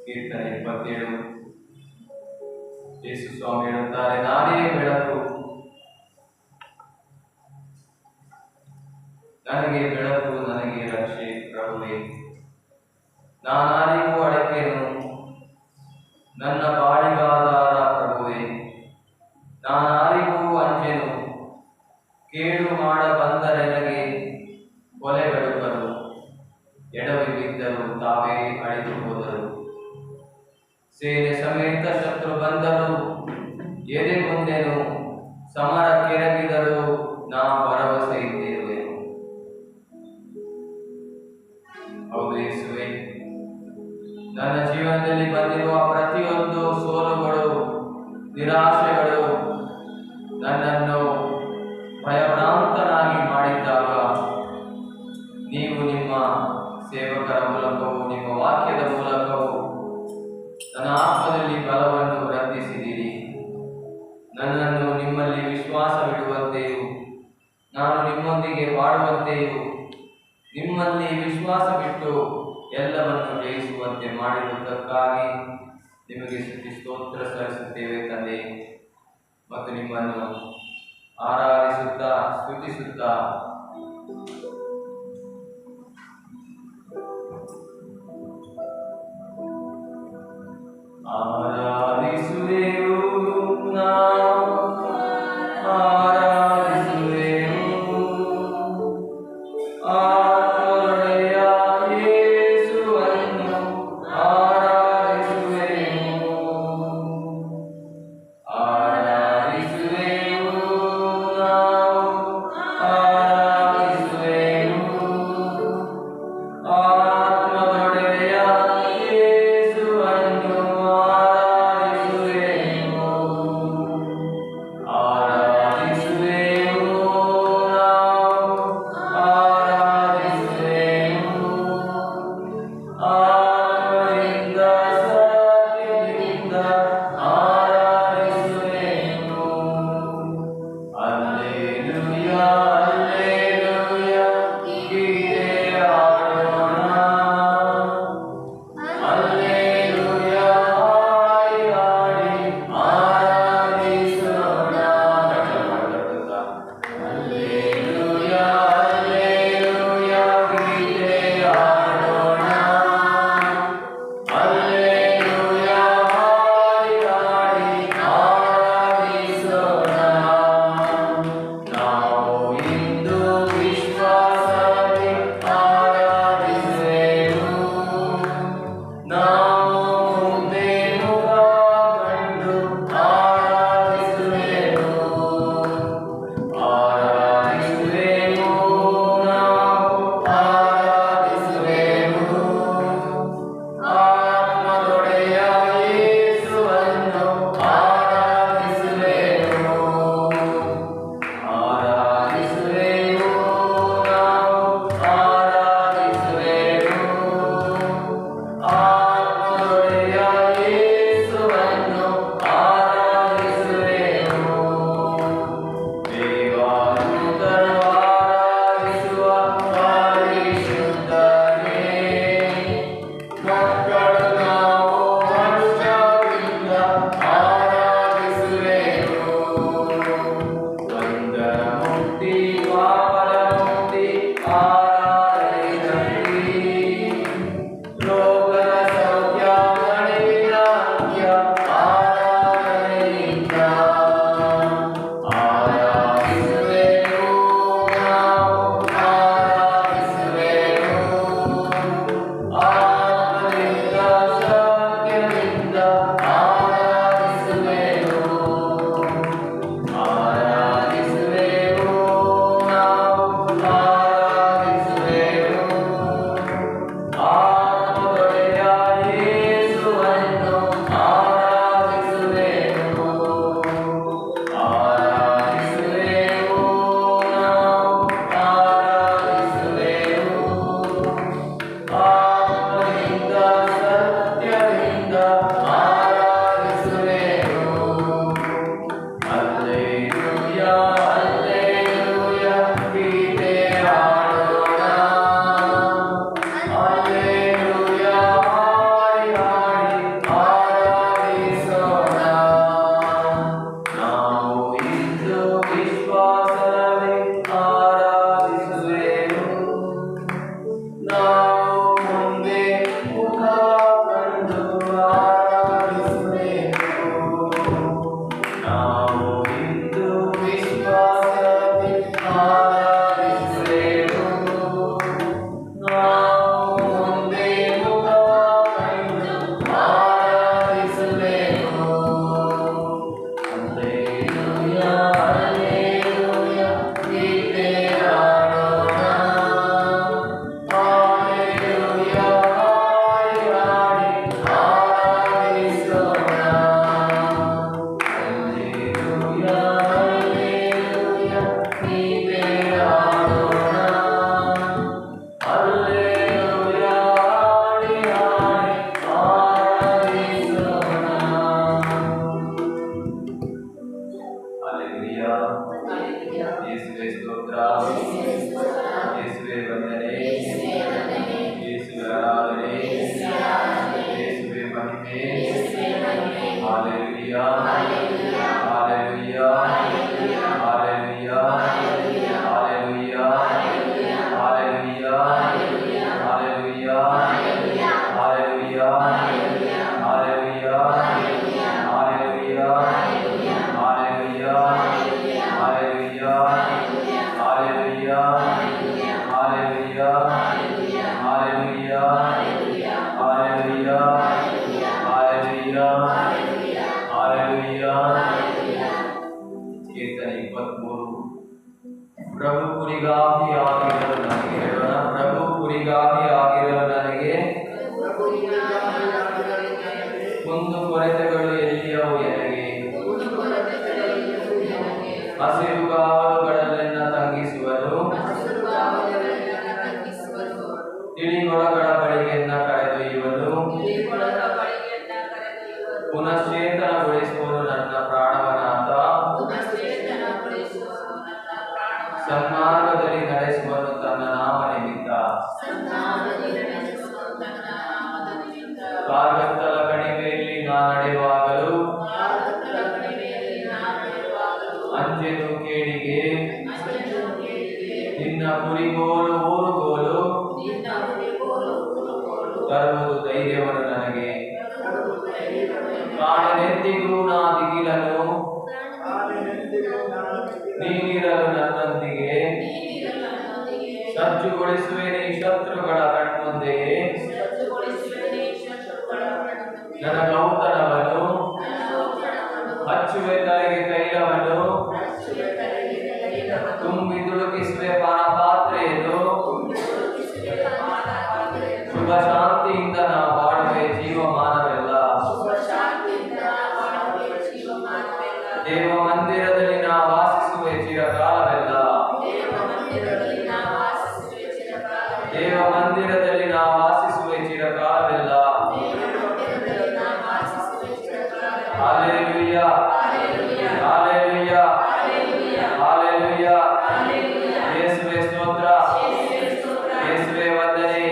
ಕೀರ್ತನೆ 27 ಯೇಸು ಸ್ವಾಮಿ ಹೇಳುತ್ತಾರೆ, ನಾನೇ ಬೆಳಕು, ನನಗೆ ಬೆಳಕು, ನನಗೆ ರಕ್ಷೆ ಪ್ರಭುವೇ. ನಾನಾರಿಗೂ ಅಡಕೆನು, ನನ್ನ ಬಾಳಿಗಾದಾರ ಪ್ರಭುವೇ. ನಾನಾರಿಗೂ ಅಂಜೆನು, ಕೇಡು ಮಾಡ ಬಂದರೆನಗೆ ಕೊಲೆಗಡುಕರು. ಎಡವಿ ಬಿದ್ದರು, ತಾವೇ ಅಳಿದು ಹೋದರು. ಸೇನೆ ಸಮೇತ ಶತ್ರು ಬಂದರು, ಎದೆ ಮುಂದೆನು. ಸಮರ ಕೆರಗಿದರು, ನಾ ಭರವಸೆ ಇಟ್ಟಿರುವೆನು. ಹೌದು ಯೇಸುವೆ, ನನ್ನ ಜೀವನದಲ್ಲಿ ಬಂದಿರುವ ಪ್ರತಿಯೊಂದು ಸೋಲುಗಳು, ನಿರಾಶೆಗಳು ನನ್ನನ್ನು ಭಯಭ್ರಾಂತನಾಗಿ ಮಾಡಿದ್ದಾಗ ನೀವು ನಿಮ್ಮ ಸೇವಕರ ಮೂಲಕವೂ ನಿಮ್ಮ ವಾಕ್ಯದ ಮೂಲಕವೂ ನನ್ನ ಆತ್ಮದಲ್ಲಿ ಬಲವನ್ನು ವೃದ್ಧಿಸಿದಿರಿ. ನನ್ನನ್ನು ನಿಮ್ಮಲ್ಲಿ ವಿಶ್ವಾಸವಿಡುವಂತೆಯೂ ನಾನು ನಿಮ್ಮೊಂದಿಗೆ ಬಾಳುವಂತೆಯೂ ನಿಮ್ಮಲ್ಲಿ ವಿಶ್ವಾಸವಿಟ್ಟು ಎಲ್ಲವನ್ನು ಜಯಿಸುವಂತೆ ಮಾಡಿರುವುದಕ್ಕಾಗಿ ನಿಮಗೆ ಸ್ತುತಿ ಸ್ತೋತ್ರ ಸಲ್ಲಿಸುತ್ತೇವೆ ತಂದೆ. ಮತ್ತು ನಿಮ್ಮನ್ನು ಆರಾಧಿಸುತ್ತಾ ಸ್ತುತಿಸುತ್ತಾ ಆರಾಧಿಸುವೆವು, ನಾವು ಆರಾಧಿಸುವೆವು. ಆರಾಧನೆಯ ಯೇಸುವನ್ನು ಆರಾಧಿಸುವೆವು, ಆರಾಧಿಸುವೆವು, ನಾವು ಆರಾಧಿಸುವೆವು. Hallelujah. Hallelujah. Hallelujah. ಕೀರ್ತನೆ 23. ಪ್ರಭು ಕುರಿಗಾಗಿ ಆಗಿರಲು ನನಗೆ ಹೇಳೋಣ. ಪ್ರಭು ಕುರಿಗಾಗಿ ಆಗಿರಲು ನನಗೆ ಕುಂದು ಕೊರತೆಗಳು ಎಲ್ಲಿಯವು ಎನಗೆ. ಹಸಿರು ಕಾವಲುಗಳನ್ನೆಲ್ಲ ತಂಗಿಸುವರು, ತಿಳಿಗೊಳಗಳ ಬಳಿಗೆನ್ನ ಕರೆದೊಯ್ಯುವುದು. ಪುನಶ್ಚೇತನಗೊಳಿಸುವುದು ನನ್ನ ಪ್ರಾಣವನಾಥ, ಸನ್ಮಾರ್ಗದಲ್ಲಿ ನಡೆಸುವನು ತನ್ನ ನಾಮ ನಿಮಿತ್ತ. ಕಾರ್ಗತ್ತಲ ಕಣಿವೆಯಲ್ಲಿ ನಾ ನಡೆಯುವಾಗಲೂ ಅಂಜೆನು ಕೇಡಿಗೆ. ನಿನ್ನ ಕುರಿಗೋಲು ಊರುಗೋಲು ತರುವುದು ಧೈರ್ಯವನ್ನು ನನಗೆ. ಕಾಣನೆಂದಿಗೂ ನಾ ದಿಗಿಲನು, ನೀನಿರಲು ನನ್ನೊಂದಿಗೆ. ಸಜ್ಜುಗೊಳಿಸುವೆ ನೀ ಶತ್ರುಗಳ ಕಣ್ಮುಂದೆಯೇ. ನನ್ನ ಔತಣವನ್ನು ಹಚ್ಚುವೆ ತಲೆಗೆ ತೈಲವನ್ನು. ತುಂಬಿ ತುಳುಕಿಸುವೆ ಪಾನಪಾತ್ರೆಯನ್ನು. ಶುಭ ಶಾಂತಿಯಿಂದ ನಾ ಬಾಳುವೆ ಜೀವಮಾನವೆಲ್ಲ. ದೇವ ಮಂದಿರದಲ್ಲಿ ನಾ ವಾಸಿಸುವೆ ಚಿರಕಾಲವೆಲ್ಲ. ದೇವ ಮಂದಿರದಲ್ಲಿ ನಾ ವಾಸಿಸುವೆ ಚಿರಕಾಲವೆಲ್ಲ. Hallelujah. Hallelujah. Hallelujah. ಯೇಸುವೇ ಸ್ತೋತ್ರ, ಯೇಸುವೇ ವಂದನೆ,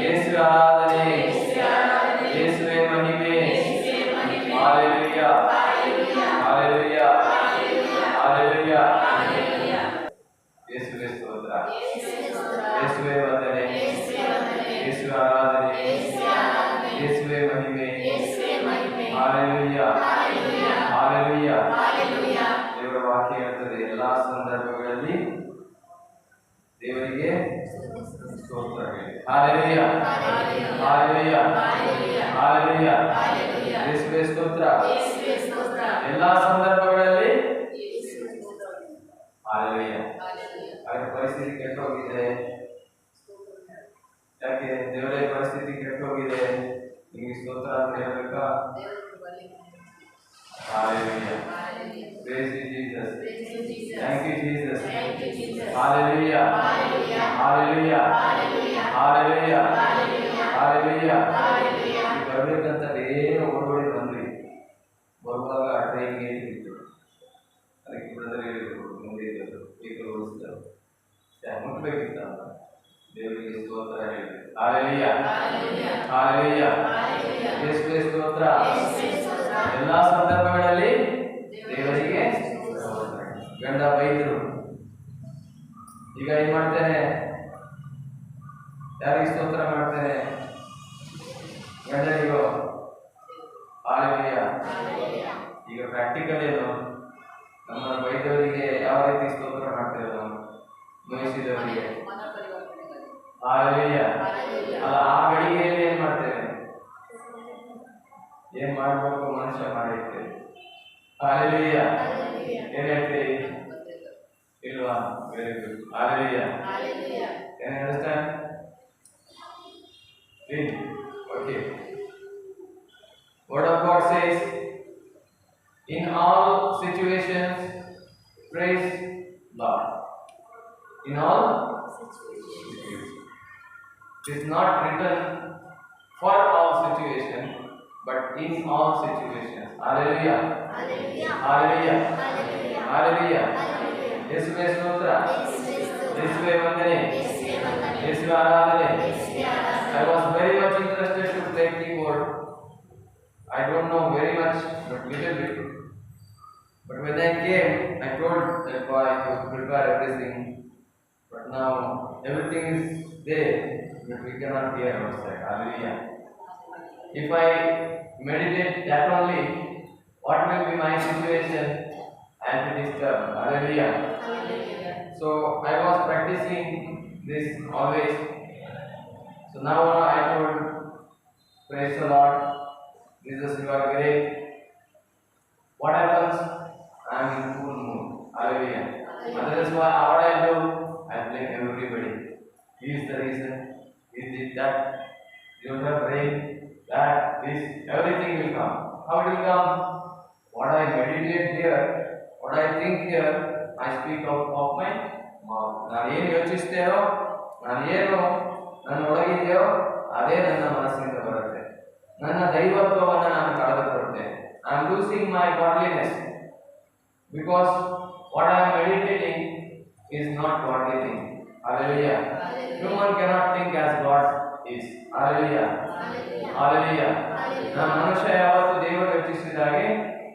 ಯೇಸುವೇ ಆರಾಧನೆ, ಯೇಸುವೇ ಮಹಿಮೆ. Hallelujah. Hallelujah. Hallelujah. ಯೇಸುವೇ ಸ್ತೋತ್ರ, ಯೇಸುವೇ ವಂದನೆ, ಯೇಸುವೇ ಆರಾಧನೆ, ಯೇಸುವೇ ಮಹಿಮೆ. Hallelujah. Hallelujah. ದೇವರ ವಾಕ್ಯ ಹೇಳ್ತದೆ, ಎಲ್ಲಾ ಸಂದರ್ಭಗಳಲ್ಲಿ ದೇವರಿಗೆ ಸ್ತೋತ್ರ ಹೇಳಿ. Hallelujah. Hallelujah. Hallelujah. ಯೇಸುವೇ ಸ್ತೋತ್ರ. ಎಲ್ಲಾ ಸಂದರ್ಭಗಳಲ್ಲಿ Hallelujah. ಅವರ ಪರಿಸ್ಥಿತಿ ಕೆಟ್ಟೋಗಿದೆ. ಯಾಕೆ ದೇವರ ಪರಿಸ್ಥಿತಿ ಕೆಟ್ಟೋಗಿದೆ, ನಿಮಗೆ ಸ್ತೋತ್ರ ಅಂತ ಹೇಳ್ಬೇಕಾ? Hallelujah. Praise you, Jesus. Thank you, Jesus. Hallelujah. Hallelujah. Hallelujah. Hallelujah. ಬರ್ಬೇಕಂತ ಏನು ಓಡೋಡಿ ಬಂದ್ರಿ. ಬರುವಾಗ ಟ್ರೈನ್ ಗೇಟ್ ಇತ್ತು, ಅದಕ್ಕೆ ಬ್ರದರ್ ಹೇಳಿದ್ರು ಮುಂದೆ ಇದ್ದದ್ದು ವೆಹಿಕಲ್ ಓಡಿಸಿದ್ರು, ಮುಟ್ಬೇಕಿತ್ತ ಅಂತ ದೇವರಿಗೆ ಸ್ತೋತ್ರ ಹೇಳಿದ್ರು. Hallelujah. Hallelujah. ಯೇಸುವೇ ಸ್ತೋತ್ರ. ಎಲ್ಲಾ ಸಂದರ್ಭಗಳಲ್ಲಿ ದೇವರಿಗೆ ಗಂಡ ಬೈದ್ರು, ಈಗ ಏನ್ ಮಾಡ್ತೇನೆ? ಯಾರಿಗೆ ಸ್ತೋತ್ರ ಮಾಡ್ತೇನೆ? ಗಂಡನಿಗೋ? Hallelujah. ಈಗ ಪ್ರಾಕ್ಟಿಕಲ್ ಏನು? ನಮ್ಮ ಬೈದವರಿಗೆ ಯಾವ ರೀತಿ ಸ್ತೋತ್ರ ಮಾಡ್ತೇವೆ ನಾವು? ನೋಯಿಸಿದವರಿಗೆ Hallelujah. ಅಲ್ಲ, ಆ ಗಳಿಗೆಯಲ್ಲಿ ಏನ್ ಮಾಡ್ತೇವೆ? ಏನ್ ಮಾಡ್ಬೇಕು ಮನುಷ್ಯ ಮಾಡಿರ್ತೇವೆ. Hallelujah. ಏನ್ ಹೇಳ್ತೀರಿ? ಇಲ್ವಾ? Very good. Hallelujah. Can you understand? Okay. Word of God says, in all situations praise Lord. In all situations. It is not written for all situations, but in all situations. Hallelujah. Hallelujah. Hallelujah. ಯೇಸುವೇ ಸ್ತೋತ್ರ, ಯೇಸುವೇ ವಂದನೆ, ಯೇಸುವೇ ಆರಾಧನೆ. I was very much interested to play keyboard. I don't know very much, but little bit. But when I came, I told that boy to prepare everything. But now everything is there, but we cannot hear outside. Hallelujah. If I meditate that only, what will be my situation? I am disturbed. Hallelujah. So I was practicing this always. So now I told, Praise the Lord. Jesus, you are great. What happens? I am in full mood. Hallelujah. And that is why what I do, I blame everybody. He is the reason. He did that. You have rain, that, this, everything will come. How it will come? What I meditate here, what I think here, I speak out of my mouth. ನಾನು ಏನು ಯೋಚಿಸ್ತೇನೋ, ನಾನು ಏನು ನನ್ನ ಒಳಗಿದೆಯೋ ಅದೇ ನನ್ನ ಮನಸ್ಸಿನಿಂದ ಬರುತ್ತೆ. ನನ್ನ ದೈವತ್ವವನ್ನು ನಾನು ಕಳೆದುಕೊಳ್ಳುತ್ತೇನೆ. I am losing my godliness because what I am meditating is not godly thing. Hallelujah. Human cannot think as God is. Hallelujah. Hallelujah. ನಮ್ಮ ಮನುಷ್ಯ ಯಾವತ್ತು ದೇವರು ಯೋಚಿಸಿದಾಗೆ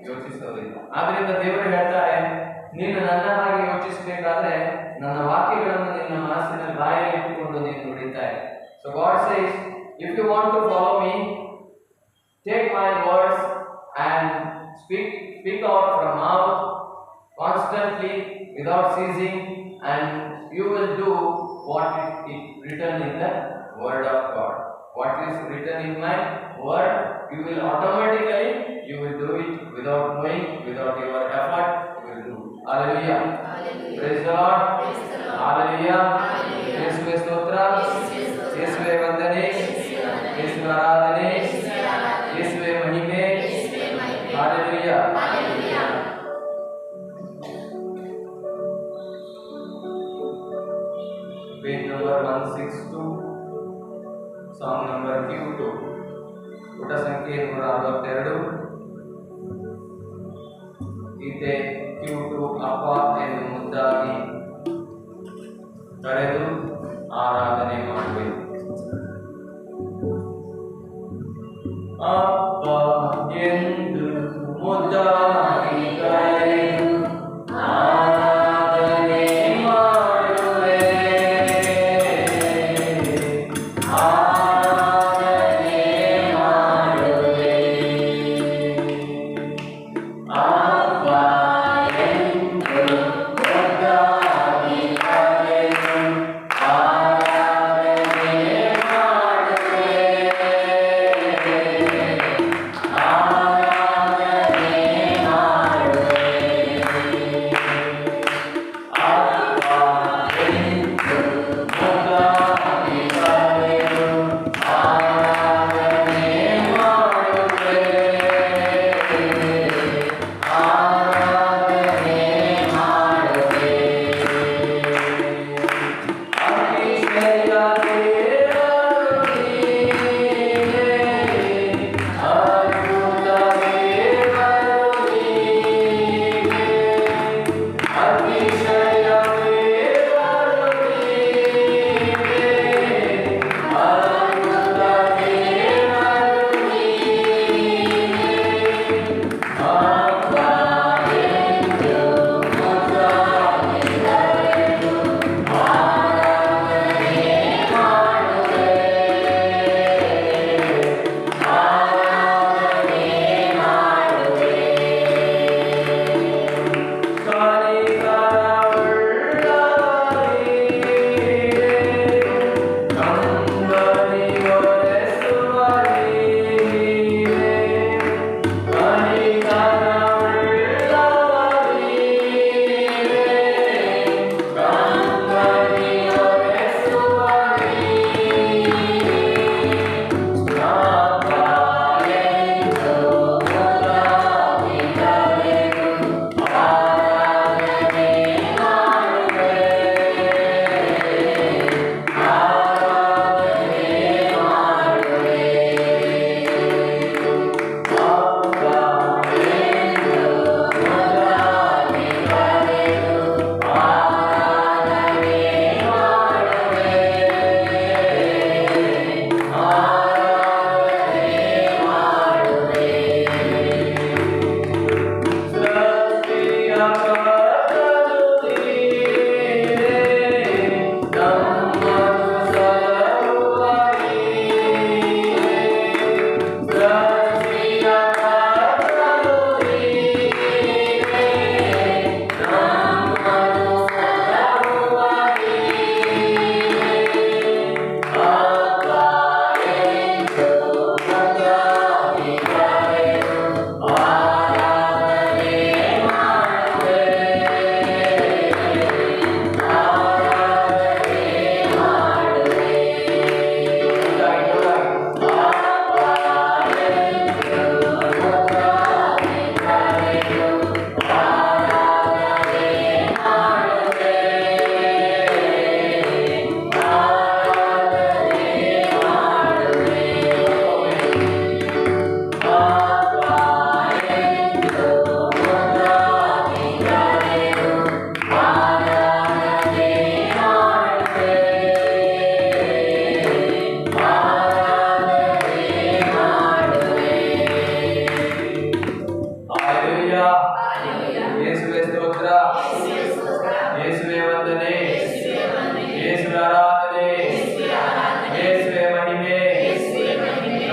ಯೋಚಿಸೋದಿಲ್ಲ. ಆದ್ರಿಂದ ದೇವರು ಹೇಳ್ತಾರೆ, ನೀನು ನನ್ನ ಹಾಗೆ ಯೋಚಿಸಬೇಕಾದ್ರೆ ನನ್ನ ವಾಕ್ಯಗಳನ್ನು ನಿನ್ನ ಮನಸ್ಸಿನ ಬಾಯಲ್ಲಿ ಇಟ್ಟುಕೊಂಡು ನೀನು ನುಡಿತಾ ಇರು. So God says, if you want to follow me, take my words and speak out from mouth constantly without ceasing, and you will do what is written in the word of God. What is written in my word, you will automatically do it without knowing, without your effort, you will do. Hallelujah. Praise the Lord. Hallelujah. ಯೇಸುವೆ ಸ್ತೋತ್ರ, ಯೇಸುವೆ ವಂದನೆ, ಯೇಸುವೆ ಆರಾಧನೆ, ಯೇಸುವೆ ಮಹಿಮೆ. Hallelujah. Page number 162, song number Q2, ಪುಟ ಸಂಖ್ಯೆ 162, ಗೀತೆ Q2. ಅಪ್ಪ ಎಂದು ಮುದ್ದಾಗಿ ಕರೆದು ಆರಾಧನೆ ಮಾಡಬೇಕು. ಅಪ್ಪ ಎಂದು ಮುದ್ದಾಗಿ ಕರೆದು ಆರಾಧನೆ ಮಾಡುವೆ. ಆರಾಧನೆ ಮಾಡುವೆ. ಅಪ್ಪ ಎಂದು ಮುದ್ದಾಗಿ ಕರೆದು ಆರಾಧನೆ ಮಾಡುವೆ. ಆರಾಧನೆ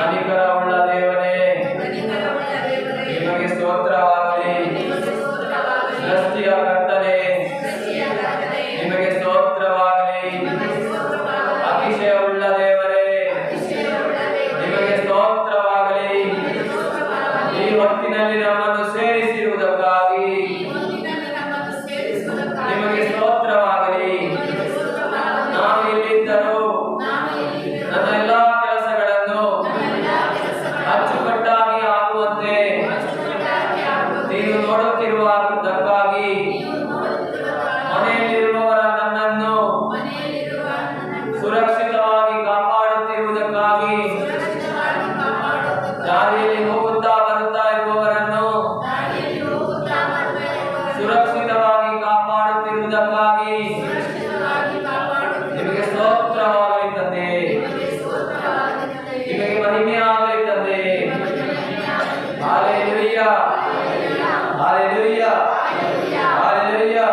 ಕನಿಕರವುಳ್ಳ ದೇವರೇ, ನಿಮಗೆ ಸ್ತೋತ್ರವಾಗಲಿ. ಸೃಷ್ಟಿಯ ಕರ್ತನೇ, ನಿಮಗೆ ಸ್ತೋತ್ರವಾಗಲಿ. ಅತಿಶಯವುಳ್ಳ ದೇವರೇ, ನಿಮಗೆ ಸ್ತೋತ್ರವಾಗಲಿ. ಈ ಹೊತ್ತಿನಲ್ಲಿ ನಮ್ಮನ್ನು ಸೇರಿಸಿರುವುದಕ್ಕಾಗಿ ನಿಮಗೆ ಸ್ತೋತ್ರವಾಗಲಿ. ನಾನು ಇಲ್ಲಿದ್ದರೂ ನನ್ನ ಎಲ್ಲಾ ಕೆಲಸಗಳನ್ನು ಅಚ್ಚುಕಟ್ಟಾಗಿ ಆಗುವಂತೆ ನೀನು ನೋಡುತ್ತಿರುವುದಕ್ಕಾಗಿ ಮನೆಯಲ್ಲಿರುವವರ ನನ್ನನ್ನು ಸುರಕ್ಷಿತವಾಗಿ ಕಾಪಾಡುತ್ತಿರುವುದಕ್ಕಾಗಿ ದಾರಿಯಲ್ಲಿ ಹೋಗುತ್ತಾ ಬರುತ್ತಾ ಇರುವವರನ್ನು ಸುರಕ್ಷಿತವಾಗಿ ಕಾಪಾಡುತ್ತಿರುವುದಕ್ಕಾಗಿ ನಿಮಗೆ ಸ್ತೋತ್ರವಾಗಲಿ ತಂದೆ. ನಿಮಗೆ ಮಹಿಮೆ ಆಗಲಿ ತಂದೆ. Hallelujah, hallelujah, hallelujah,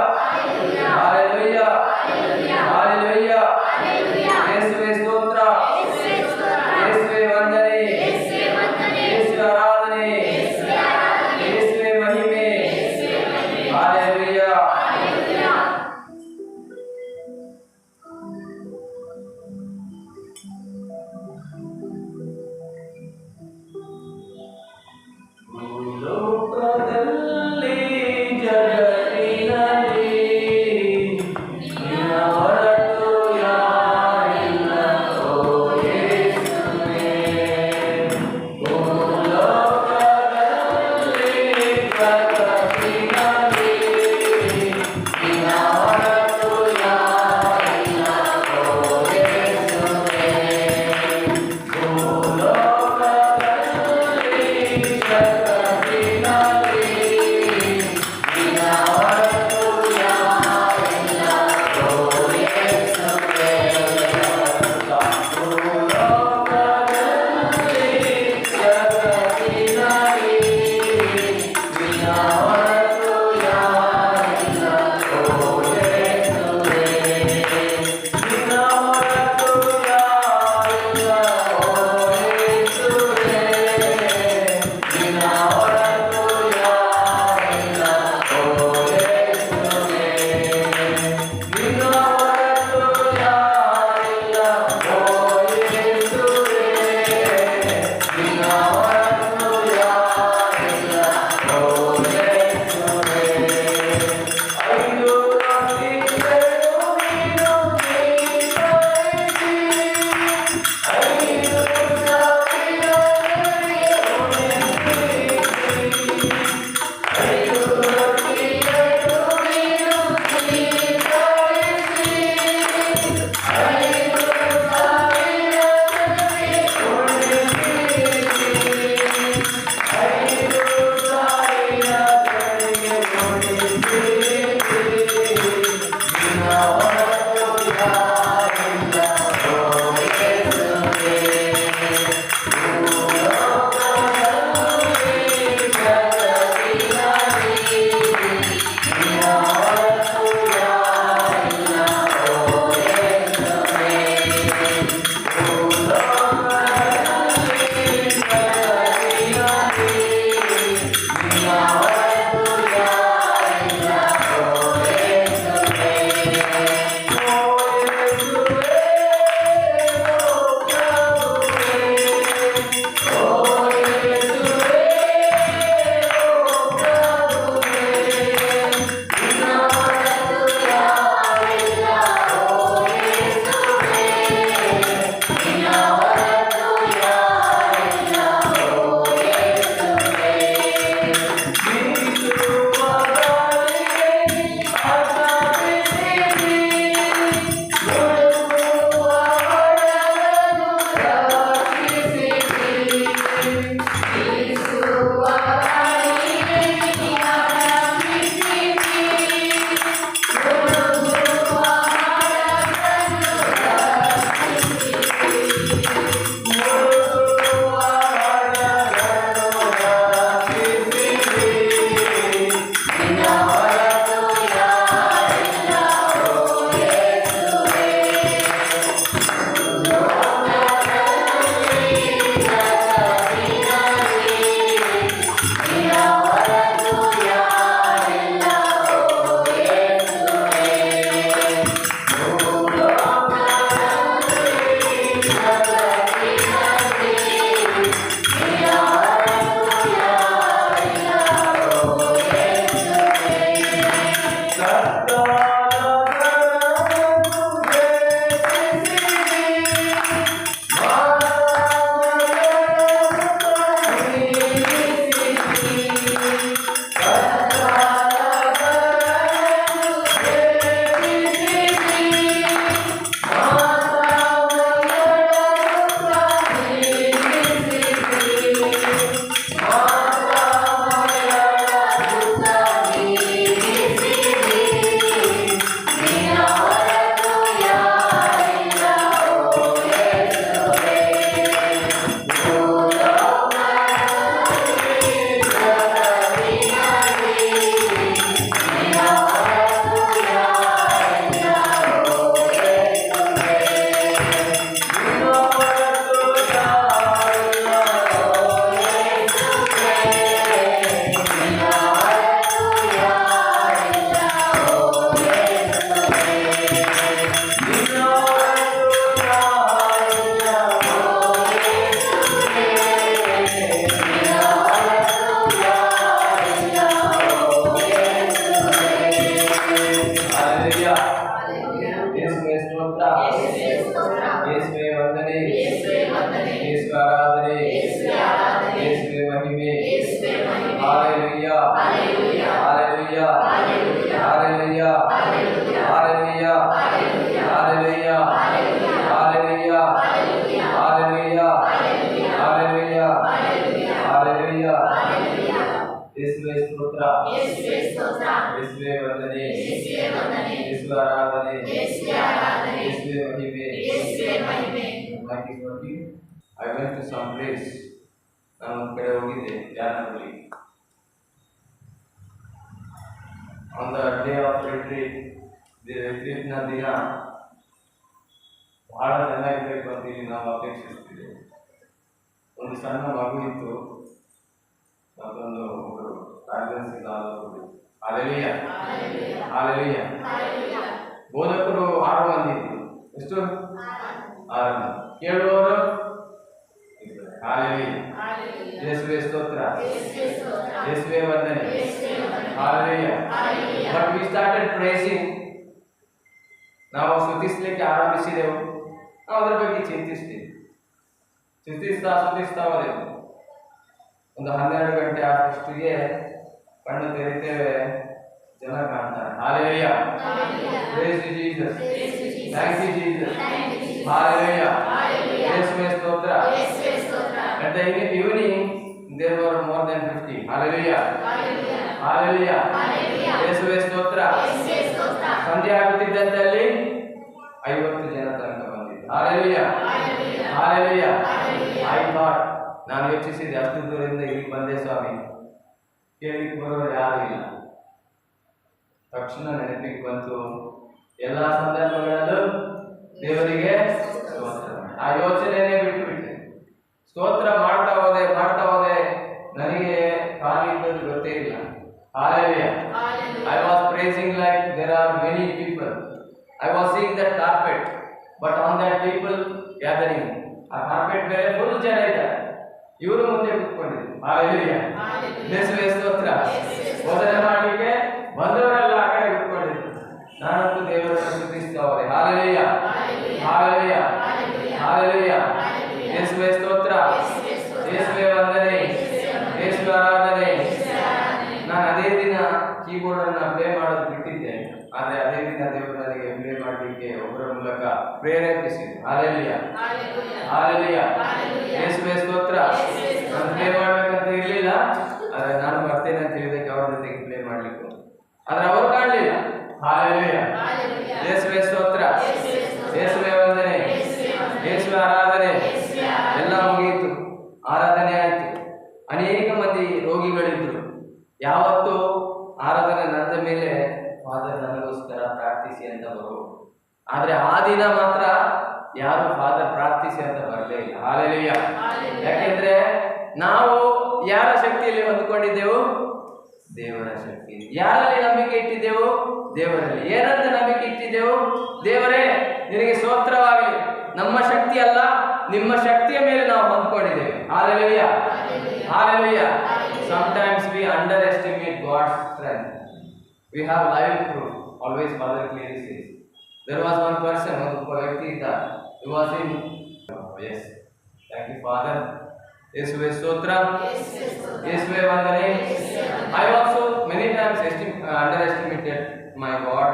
hallelujah, hallelujah. ಯೇಸುವೇ ಸ್ತೋತ್ರ, ಯೇಸುವೇ ವಂದನೆ, ಯೇಸುವೇ ಆರಾಧನೆ, ಯೇಸುವೇ ಮಹಿಮೆ. ಹಾಲೆಲೂಯಾ. ಭೂಲೋಕದಲ್ಲಿ Hallelujah. Hallelujah. ಯೇಸುವೇ ಸ್ತೋತ್ರ. ಯೇಸುವೇ ವಂದನೆ. ಯೇಸುವೇ ಆರಾಧನೆ. ಯೇಸುವೇ ಮಹಿಮೆ. I went to some place. ನಾನು ಒಂದು ಕಡೆ ಹೋಗಿದ್ದೆ ಧ್ಯಾನದಲ್ಲಿ. On the day of retreat, ನ ದಿನ ಬಹಳ ಚೆನ್ನಾಗಿರ್ಬೇಕು ಅಂತ ಇಲ್ಲಿ ನಾವು ಅಪೇಕ್ಷಿಸ್ತೀವಿ. ಒಂದು ಸಣ್ಣ ಮಗು ಇತ್ತು, ಮತ್ತೊಂದು ಒಬ್ಬರು ಪ್ರಾರ್ಥನೆ ಹಾಲೆಲೂಯಾ ಹಾಲೆಲೂಯಾ. ಬೋಧಕರು 6 ಮಂದಿ ಇದ್ರು. ಎಷ್ಟು? 6 ಮಂದಿ. ಕೇಳುವವರು ಹಾಲೆಲೂಯಾ. ಯೇಸುವೇ ಸ್ತೋತ್ರ. ಯೇಸುವೇ ವಂದನೆ. Hallelujah. But we started praising. ನಾವು ಸ್ತುತಿಸಲಿಕ್ಕೆ ಆರಂಭಿಸಿದೆವು. ನಾವು ಅದರ ಬಗ್ಗೆ ಚಿಂತಿಸ್ತಾ ಹೋದೆವು. ಒಂದು 12 ಗಂಟೆ ಅಷ್ಟೊತ್ತಿಗೆ ಕಣ್ಣು ತೆರಿತೇವೆ, ಜನ ಕಾಣ್ತಾರೆ. Hallelujah. Praise you Jesus. Thank you Jesus. Hallelujah. ಯೇಸುವೇ ಸ್ತೋತ್ರ. At the evening there were more than 50. Hallelujah. Hallelujah. ಯೇಸುವೇ ಸ್ತೋತ್ರ. ಸಂಧ್ಯಾ ಆಗುತ್ತಿದ್ದಂತೆಲ್ಲಿ 50 ಜನ ತನಕ ಬಂದಿದ್ರು. Hallelujah. Hallelujah. I thought, ನಾನು ಯೋಚಿಸಿದೆ, ಅಷ್ಟು ದೂರದಿಂದ ಇಲ್ಲಿ ಬಂದೆ ಸ್ವಾಮಿ, ಕೇಳಿಕ್ಕೆ ಬರೋರು ಯಾರು ಇಲ್ಲ. ತಕ್ಷಣ ನೆನಪಿಗೆ ಬಂತು, ಎಲ್ಲ ಸಂದರ್ಭಗಳಲ್ಲೂ ದೇವರಿಗೆ ಸ್ತೋತ್ರ. ಆ ಯೋಚನೆನೇ ಬಿಟ್ಟುಬಿಟ್ಟೆ. ಸ್ತೋತ್ರ ಮಾಡ್ತಾ ಹೋದೆ. ನನಗೆ ಖಾಲಿ ಇದ್ದದ್ದು ಗೊತ್ತೇ ಇಲ್ಲ. Hallelujah. I was praising like there are many people. I was seeing that carpet, but on that people gathering, ಆ ಕಾರ್ಪೆಟ್ ಮೇಲೆ ಫುಲ್ ಜನ ಇದ್ದಾರೆ, ಇವರು ಮುಂದೆ ಕೂತ್ಕೊಂಡಿದ್ರು. Hallelujah. ಯೇಸುವೇ ಸ್ತೋತ್ರ. ಬೋಧನೆ ಮಾಡಲಿಕ್ಕೆ ಬಂದವರೆಲ್ಲ ಆ ಕಡೆ ಕೂತ್ಕೊಂಡಿದ್ರು. ನಾನಂತೂ ದೇವರನ್ನು ಸ್ತುತಿಸ್ತಾ ಹೋದೆ. Hallelujah. Hallelujah. Hallelujah. ಯೇಸುವೇ ಸ್ತೋತ್ರ. ಯೇಸುವೇ ವಂದನೆ. ಯೇಸುವೇ ಆರಾಧನೆ. ನಾನು ಅದೇ ದಿನ ಕೀಬೋರ್ಡ್ ಅನ್ನು ಪ್ಲೇ ಮಾಡೋದು ಬಿಟ್ಟಿದ್ದೆ, ಆದರೆ ಅದೇ ದಿನ ದೇವರು ನನಗೆ ಪ್ಲೇ ಮಾಡಲಿಕ್ಕೆ ಒಬ್ಬರ ಮೂಲಕ ಪ್ರೇರೇಪಿಸಿದ್ರು. Hallelujah. Hallelujah. ಯೇಸುವೇ ಸ್ತೋತ್ರ. ನಾನು ಪ್ಲೇ ಮಾಡ್ಬೇಕಂತ ಇರಲಿಲ್ಲ, ಆದರೆ ನಾನು ಬರ್ತೇನೆ ಅಂತ ಹೇಳಿದಕ್ಕೆ ಅವ್ರ ಜೊತೆಗೆ ಪ್ಲೇ ಮಾಡ್ಲಿಕ್ಕೆ, ಆದರೆ ಅವರು ಕಾಣಲಿಲ್ಲ. Hallelujah. ಯೇಸುವೇ ಸ್ತೋತ್ರ. ಯೇಸುವೇ ವಂದನೆ. ಯೇಸುವೇ ಆರಾಧನೆ. ಎಲ್ಲ ಮುಗಿಯಿತು, ಆರಾಧನೆ ಆಯಿತು. ಅನೇಕ ಮಂದಿ ರೋಗಿಗಳಿದ್ರು. ಯಾವತ್ತು ಆರಾಧನೆ ನಡೆದ ಮೇಲೆ ಫಾದರ್ ನನಗೋಸ್ಕರ ಪ್ರಾರ್ಥಿಸಿ ಅಂತ ಬರೋರು, ಆದರೆ ಆ ದಿನ ಮಾತ್ರ ಯಾರು ಫಾದರ್ ಪ್ರಾರ್ಥಿಸಿ ಅಂತ ಬರಲೇ ಇಲ್ಲ. Hallelujah. ಯಾಕೆಂದ್ರೆ ನಾವು ಯಾರ ಶಕ್ತಿಯಲ್ಲಿ ಹೊಂದಿಕೊಂಡಿದ್ದೆವು? ದೇವರ ಶಕ್ತಿ. ಯಾರಲ್ಲಿ ನಂಬಿಕೆ ಇಟ್ಟಿದ್ದೆವು? ದೇವರಲ್ಲಿ. ಏನಂತ ನಂಬಿಕೆ ಇಟ್ಟಿದ್ದೆವು? ದೇವರೇ ನಿನಗೆ ಸ್ತೋತ್ರವಾಗಲಿ, ನಮ್ಮ ಶಕ್ತಿ ಅಲ್ಲ, ನಿಮ್ಮ ಶಕ್ತಿಯ ಮೇಲೆ ನಾವು ಹೊಂದ್ಕೊಂಡಿದ್ದೇವೆ. Hallelujah. Hallelujah. Sometimes we underestimate God's strength. We have live proof. Always Father clearly says. There was one person, one ವ್ಯಕ್ತಿ ಇದ್ದ. He was in. Yes. Thank you Father. ಯೇಸುವೇ ಸ್ತೋತ್ರ. ಯೇಸುವೇ ವಂದನೆ. I also many times underestimated my God.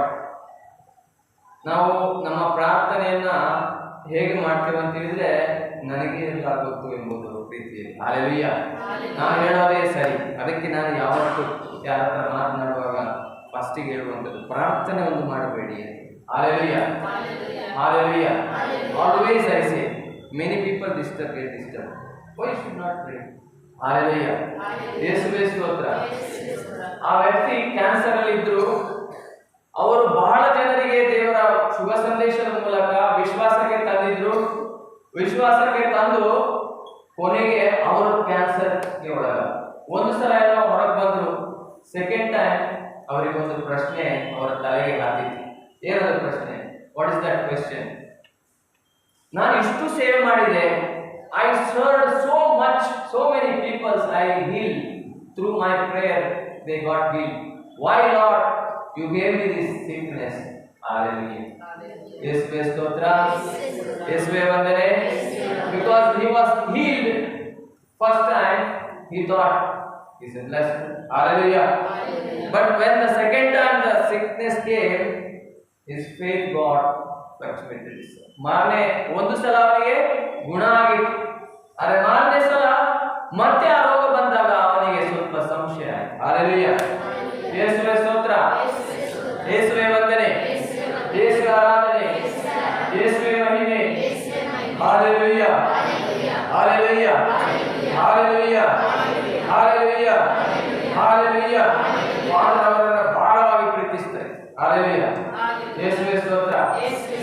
ನಾವು ನಮ್ಮ ಪ್ರಾರ್ಥನೆಯನ್ನ ಹೇಗೆ ಮಾಡ್ತೇವೆ ಅಂತ ಹೇಳಿದ್ರೆ ನನಗೆ ಎಲ್ಲ ಗೊತ್ತು ಎಂಬುದು ಪ್ರೀತಿಯಲ್ಲಿ. Hallelujah. ನಾನು ಹೇಳೋದೇ ಸರಿ. ಅದಕ್ಕೆ ನಾನು ಯಾವತ್ತೂ ಯಾರ ಹತ್ರ ಮಾತನಾಡುವಾಗ ಫಸ್ಟಿಗೆ ಹೇಳುವಂಥದ್ದು, ಪ್ರಾರ್ಥನೆ ಒಂದು ಮಾಡಬೇಡಿ. Hallelujah. Hallelujah. Always I say, many people get disturbed. Why should not pray? Hallelujah. ಯೇಸುವೇ ಸ್ತೋತ್ರ. ಆ ವ್ಯಕ್ತಿ ಕ್ಯಾನ್ಸರ್ ಅಲ್ಲಿ ಇದ್ರು. ಅವರು ಬಹಳ ಜನರಿಗೆ ದೇವರ ಶುಭ ಸಂದೇಶದ ಮೂಲಕ ವಿಶ್ವಾಸಕ್ಕೆ ತಂದಿದ್ರು. ವಿಶ್ವಾಸಕ್ಕೆ ತಂದು ಕೊನೆಗೆ ಅವರು ಕ್ಯಾನ್ಸರ್ಗೆ ಒಳಗ. ಒಂದು ಸಲ ಎಲ್ಲ ಹೊರಗೆ ಬಂದ್ರು. ಸೆಕೆಂಡ್ ಟೈಮ್ ಅವರಿಗೊಂದು ಪ್ರಶ್ನೆ ಅವರ ತಲೆಗೆ ಹಾಕಿತ್ತು. ಏನದು ಪ್ರಶ್ನೆ? What is that question? ನಾನು ಇಷ್ಟು ಸೇವೆ ಮಾಡಿದೆ, I served so much, so many peoples I heal through my prayer, they got heal. Why lord you gave me this sickness? Hallelujah. ಯೇಸುವೇ ಸ್ತೋತ್ರ. ಯೇಸುವೇ ವಂದನೆ. Because he was healed first time, he thought he is blessed. Hallelujah. But when the second time the sickness came, his faith got fluctuated. ಮಾರನೇ ಒಂದು ಸಲ ಅವನಿಗೆ ಗುಣ ಆಗಿತ್ತು, ಆದರೆ ಮಾರನೇ ಸಲ ಮತ್ತೆ ಆ ರೋಗ ಬಂದಾಗ ಅವನಿಗೆ ಸ್ವಲ್ಪ ಸಂಶಯ ಆಯ್ತು. ಹಾಲೆಲೂಯಾ. ಯೇಸುವೆ ಸ್ತೋತ್ರ, ಯೇಸುವೆ ವಂದನೆ, ಯೇಸುವೆ ಆರಾಧನೆ, ಯೇಸುವೆ ಮಹಿಮೆ. Hallelujah, hallelujah, hallelujah, hallelujah, hallelujah. ಅವರನ್ನು ಬಹಳವಾಗಿ ಪ್ರೀತಿಸ್ತಾರೆ. ಹಾಲೆಲೂಯಾ. ಯೇಸುವೆ ಸ್ತೋತ್ರ.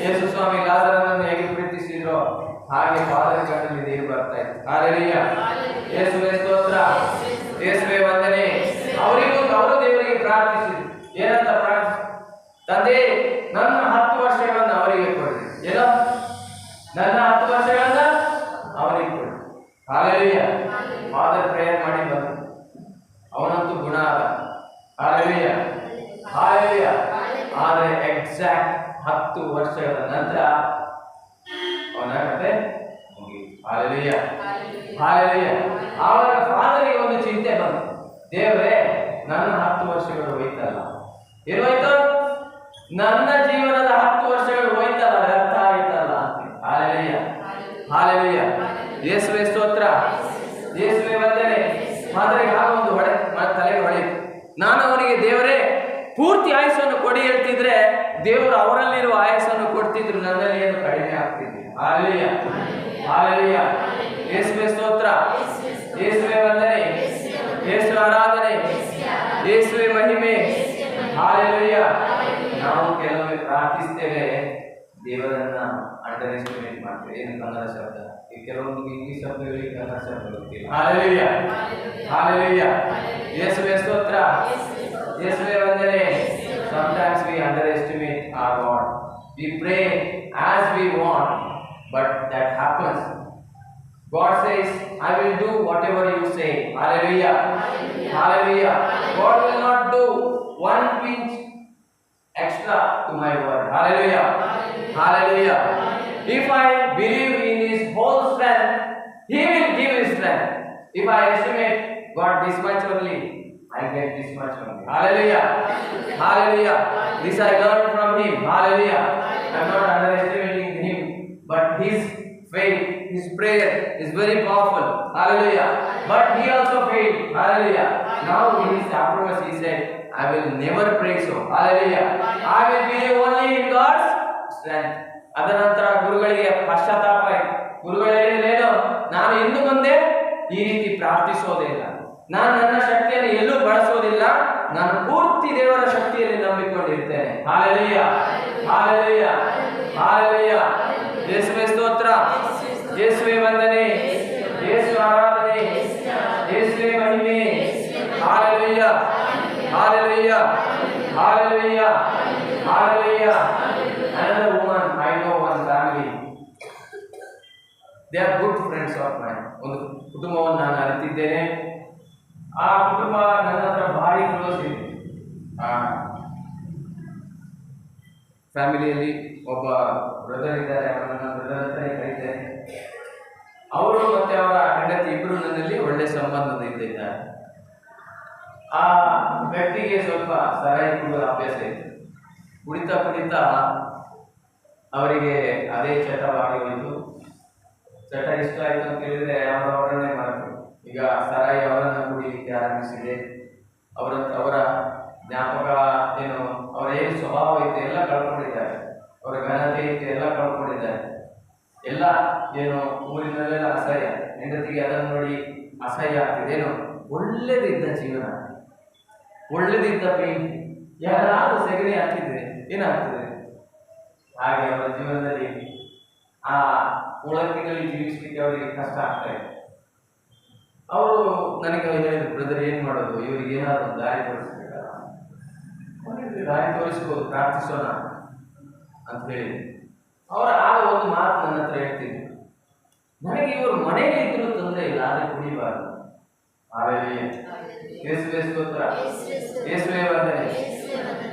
ಯೇಸು ಸ್ವಾಮಿ ಲಾಜರನನ್ನು ಹೇಗೆ ಪ್ರೀತಿಸಿದ್ರು ಹಾಗೆ ಫಾದರ್ ಕಣ್ಣಲ್ಲಿ ನೀರು ಬರ್ತಾ ಇತ್ತು. ಹಾಲೆಲೂಯಾ. ಯೇಸುವೆ ಸ್ತೋತ್ರ, ಯೇಸುವೆ ವಂದನೆ. ಅವರು ದೇವರಿಗೆ ಪ್ರಾರ್ಥಿಸಿದ್ರು. ಏನಂತ ಪ್ರಾರ್ಥಿಸಿ? ತಂದೆ, ನನ್ನ 10 ವರ್ಷಗಳನ್ನು ಅವರಿಗೆ ಕೊಡಿ. ಏನೋ ನನ್ನ 10 ವರ್ಷಗಳನ್ನ ಅವರಿಗೆ ಕೊಡಿ. ಹಾಲೆಲೂಯಾ. ಫಾದರ್ ಪ್ರೇಯರ್ ಮಾಡಿ ಬಂದ, ಅವನಂತೂ ಗುಣ ಆದ. Hallelujah, hallelujah. ಆದರೆ ಎಕ್ಸಾಕ್ಟ್ 10 ವರ್ಷಗಳ ನಂತರ ಅವನ ಕತೆ ಮುಗಿಯಿತು. Hallelujah, hallelujah. ಆವಾಗ ಫಾದರಿಗೆ ಒಂದು ಚಿಂತೆ ಬಂತು, ದೇವರೇ ನನ್ನ 10 ವರ್ಷಗಳು ಹೋಯ್ತಲ್ಲ, ಏನು ಹೋಯ್ತು? ನನ್ನ ಜೀವನದ 10 ವರ್ಷಗಳು ಹೋಯ್ತಲ್ಲ, ವ್ಯರ್ಥ ಆಯ್ತಲ್ಲ ಅಂತ. Hallelujah, hallelujah. ಯೇಸುವೆ ಸ್ತೋತ್ರ, ಯೇಸುವೆ ವಂದನೆ. ಫಾದರಿಗೆ ಆಗ ಒಂದು ತಲೆಗೆ ಹೊಳೆಯಿತು. ನಾನು ಅವನಿಗೆ ದೇವರೇ ಪೂರ್ತಿ ಆಯಸ್ಸನ್ನು ಕೊಡಿ ಹೇಳ್ತಿದ್ರೆ ದೇವರು ಅವರಲ್ಲಿರುವ ಆಯಸ್ಸನ್ನು ಕೊಡ್ತಿದ್ರು, ನನ್ನಲ್ಲಿ ಏನು ಕಡಿಮೆ ಆಗ್ತಿದ್ರು. Hallelujah, hallelujah. ಯೇಸುವೆ ಸ್ತೋತ್ರ, ಯೇಸುವೆ ವಂದನೆ, ಯೇಸುವೆ ಆರಾಧನೆ, ಯೇಸುವೆ ಮಹಿಮೆ. ಹಾಲೆಲೂಯಾ. ನಾವು ಕೆಲವೊಮ್ಮೆ ಪ್ರಾರ್ಥಿಸ್ತೇವೆ, ದೇವರನ್ನ ಅಂಡರ್ ಎಸ್ಟಿಮೇಟ್ ಮಾಡ್ತೇವೆ. ಏನು ಕನ್ನಡ ಶಬ್ದ ಈ ಕೆಲವೊಂದು ಇಂಗ್ಲಿಷ್ ಶಬ್ದಗಳಿಗೆ ಕನ್ನಡ ಶಬ್ದ ಗೊತ್ತಿಲ್ಲ. Hallelujah, hallelujah. ಯೇಸುವೆ ಸ್ತೋತ್ರ, ಯೇಸುವೆ ವಂದನೆ. Sometimes we underestimate our God. We pray as we want, but that happens. God says, I will do whatever you say. Hallelujah. Hallelujah. God will not do one pinch extra to my word. Hallelujah. Hallelujah. If I believe in His whole strength, He will give His strength. If I estimate God this much only, I get this much only. Hallelujah. Hallelujah. This I learned from Him. Hallelujah. I am not underestimating Him, but His faith, His prayer is very powerful. Hallelujah. But He also failed. Hallelujah. Now in His afterwards He said, I will never pray so. Hallelujah. I will believe only in God's strength. ಅದರ ನಂತರ ಗುರುಗಳಿಗೆ ಪಶ್ಚಾತ್ತಾಪ ಆಯಿತು. ಗುರುಗಳು ಹೇಳಿದ್ರೇನು? ನಾನು ಇನ್ನು ಮುಂದೆ ಈ ರೀತಿ ಪ್ರಾರ್ಥಿಸೋದಿಲ್ಲ, ನಾನು ನನ್ನ ಶಕ್ತಿಯನ್ನು ಎಲ್ಲೂ ಬಳಸೋದಿಲ್ಲ, ನಾನು ಪೂರ್ತಿ ದೇವರ ಶಕ್ತಿಯಲ್ಲಿ ನಂಬಿಕೊಂಡಿರ್ತೇನೆ. Hallelujah, hallelujah, hallelujah. ಯೇಸುವೆ ಸ್ತೋತ್ರ, ಯೇಸುವೆ ವಂದನೆ, ಯೇಸು ಆರಾಧನೆ, ಯೇಸುವೆ ಮಹಿಮೆ. Hallelujah, hallelujah, hallelujah, hallelujah. Another woman, I know one family. They are good friends of mine. ಒಂದು ಕುಟುಂಬವನ್ನು ನಾನು ಅರಿತಿದ್ದೇನೆ. ಆ ಕುಟುಂಬ ನನ್ನ ಹತ್ರ ಭಾರಿ ಕ್ಲೋಸ್ ಇದೆ. ಆ ಫ್ಯಾಮಿಲಿಯಲ್ಲಿ ಒಬ್ಬ ಬ್ರದರ್ ಇದ್ದಾರೆ, ಅವರನ್ನ ಬ್ರದರ್ ಅಂತ ಕರೀತಾರೆ. ಅವರು ಮತ್ತೆ ಅವರ ಹೆಂಡತಿ ಇಬ್ಬರು ನನ್ನಲ್ಲಿ ಒಳ್ಳೆ ಸಂಬಂಧದಿಂದ ಇದ್ದಾರೆ. ಆ ವ್ಯಕ್ತಿಗೆ ಸ್ವಲ್ಪ ಸರಾಯಿ ಕುಡಿಯುವ ಅಭ್ಯಾಸ ಇತ್ತು. ಕುಡಿತಾ ಕುಡಿತಾ ಅವರಿಗೆ ಅದೇ ಚಟವಾಗಿ ಹೋಯಿತು. ಚಟ ಇಷ್ಟ ಆಯಿತು ಅಂತ ಹೇಳಿದ್ರೆ ಅವರನ್ನೇ ಮರೆತು ಈಗ ಸರಾಯಿ ಅವರನ್ನು ಕುಡಿಲಿಕ್ಕೆ ಆರಂಭಿಸಿದೆ. ಅವರ ಜ್ಞಾಪಕ ಏನು, ಅವರ ಏನು ಸ್ವಭಾವ ಇತ್ತು ಎಲ್ಲ ಕಳ್ಕೊಂಡಿದ್ದಾರೆ, ಅವರ ಘನತೆ ಇತ್ತು ಎಲ್ಲ ಕಳ್ಕೊಂಡಿದ್ದಾರೆ. ಎಲ್ಲ ಏನು ಊರಿನಲ್ಲೆಲ್ಲ ಅಸಹ್ಯ, ಹೆಂಡತಿಗೆ ಅದನ್ನು ನೋಡಿ ಅಸಹ್ಯ ಆಗ್ತಿದೆ. ಏನು ಒಳ್ಳೆದಿದ್ದ ಜೀವನ, ಒಳ್ಳೆದಿದ್ದ ಪ್ರೀತಿ ಯಾರಾದ್ರೂ ಸೆಗಣಿ ಹಾಕಿದ್ರೆ ಏನಾಗ್ತದೆ? ಹಾಗೆ ಅವರ ಜೀವನದಲ್ಲಿ ಆ ಒಳಗಿನಲ್ಲಿ ಜೀವಿಸಲಿಕ್ಕೆ ಅವರಿಗೆ ಕಷ್ಟ ಆಗ್ತಾ ಇದೆ. ಅವರು ನನಗೆ ಹೇಳಿದ್ರು, ಬ್ರದರ್ ಏನು ಮಾಡೋದು, ಇವರಿಗೆ ಏನಾದರೂ ದಾರಿ ತೋರಿಸ್ಬೇಕಲ್ಲ, ದಾರಿ ತೋರಿಸ್ಬೋದು, ಪ್ರಾರ್ಥಿಸೋಣ ಅಂತ ಹೇಳಿ ಅವರ ಆಗ ಒಂದು ಮಾತು ನನ್ನ ಹತ್ರ ಹೇಳ್ತಿದ್ರು, ನನಗೆ ಇವರು ಮನೆಯಲ್ಲಿ ಇದ್ರೂ ತೊಂದರೆ ಇಲ್ಲ, ಆದರೆ ಕುಡಿಬಾರ್ದು. ಹಾಲೆಲೂಯಾ, ಯೇಸುವೆ ಸ್ತೋತ್ರ, ಯೇಸುವೆ ವಂದನೆ.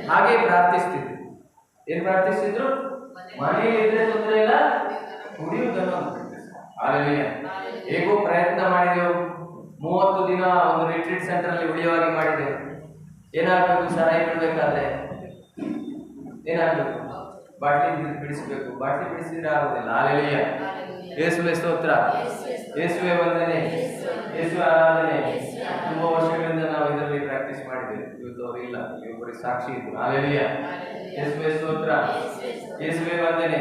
ಹಾಗೆ ಪ್ರಾರ್ಥಿಸ್ತಿದ್ರು. ಏನು ಪ್ರಾರ್ಥಿಸ್ತಿದ್ರು? ಮನೆಯಲ್ಲಿ ಇದ್ರೆ ತೊಂದರೆ ಇಲ್ಲ, ಕುಡಿಯುವುದನ್ನು. ಹಾಲೆಲೂಯಾ. ಹೇಗೋ ಪ್ರಯತ್ನ ಮಾಡಿದೆವು, 30 ದಿನ ಒಂದು ರಿಟ್ರೀಟ್ ಸೆಂಟರ್ ಅಲ್ಲಿ ಉಳಿಯುವಾಗಿ ಮಾಡಿದೆವು. ಏನಾಗಬೇಕು? ಸರಾಯಿ ಬಿಡಬೇಕಾದ್ರೆ ಏನಾಗಬೇಕು? ಬಾಟ್ಲಿ ಬಿಡಿಸಬೇಕು. ಬಾಟ್ಲಿ ಬಿಡಿಸಿದ್ರೆ ಆಗೋದಿಲ್ಲ. ಹಾಲೆಲೂಯಾ, ಯೇಸುವೆ ಸ್ತೋತ್ರ, ಯೇಸುವೆ ವಂದನೆ, ಯೇಸು ಆರಾಧನೆ. ತುಂಬಾ ವರ್ಷಗಳಿಂದ ನಾವು ಇದರಲ್ಲಿ ಪ್ರಾಕ್ಟೀಸ್ ಮಾಡಿದ್ದೇವೆ. ಇವತ್ತು ಅವರು ಇಲ್ಲ, ಇವರಿಗೆ ಸಾಕ್ಷಿ ಇದ್ರು. ಹಾಲೆಲೂಯಾ. ಯೇಸುವೇ ಸ್ತೋತ್ರ, ಯೇಸುವೇ ವಂದನೆ.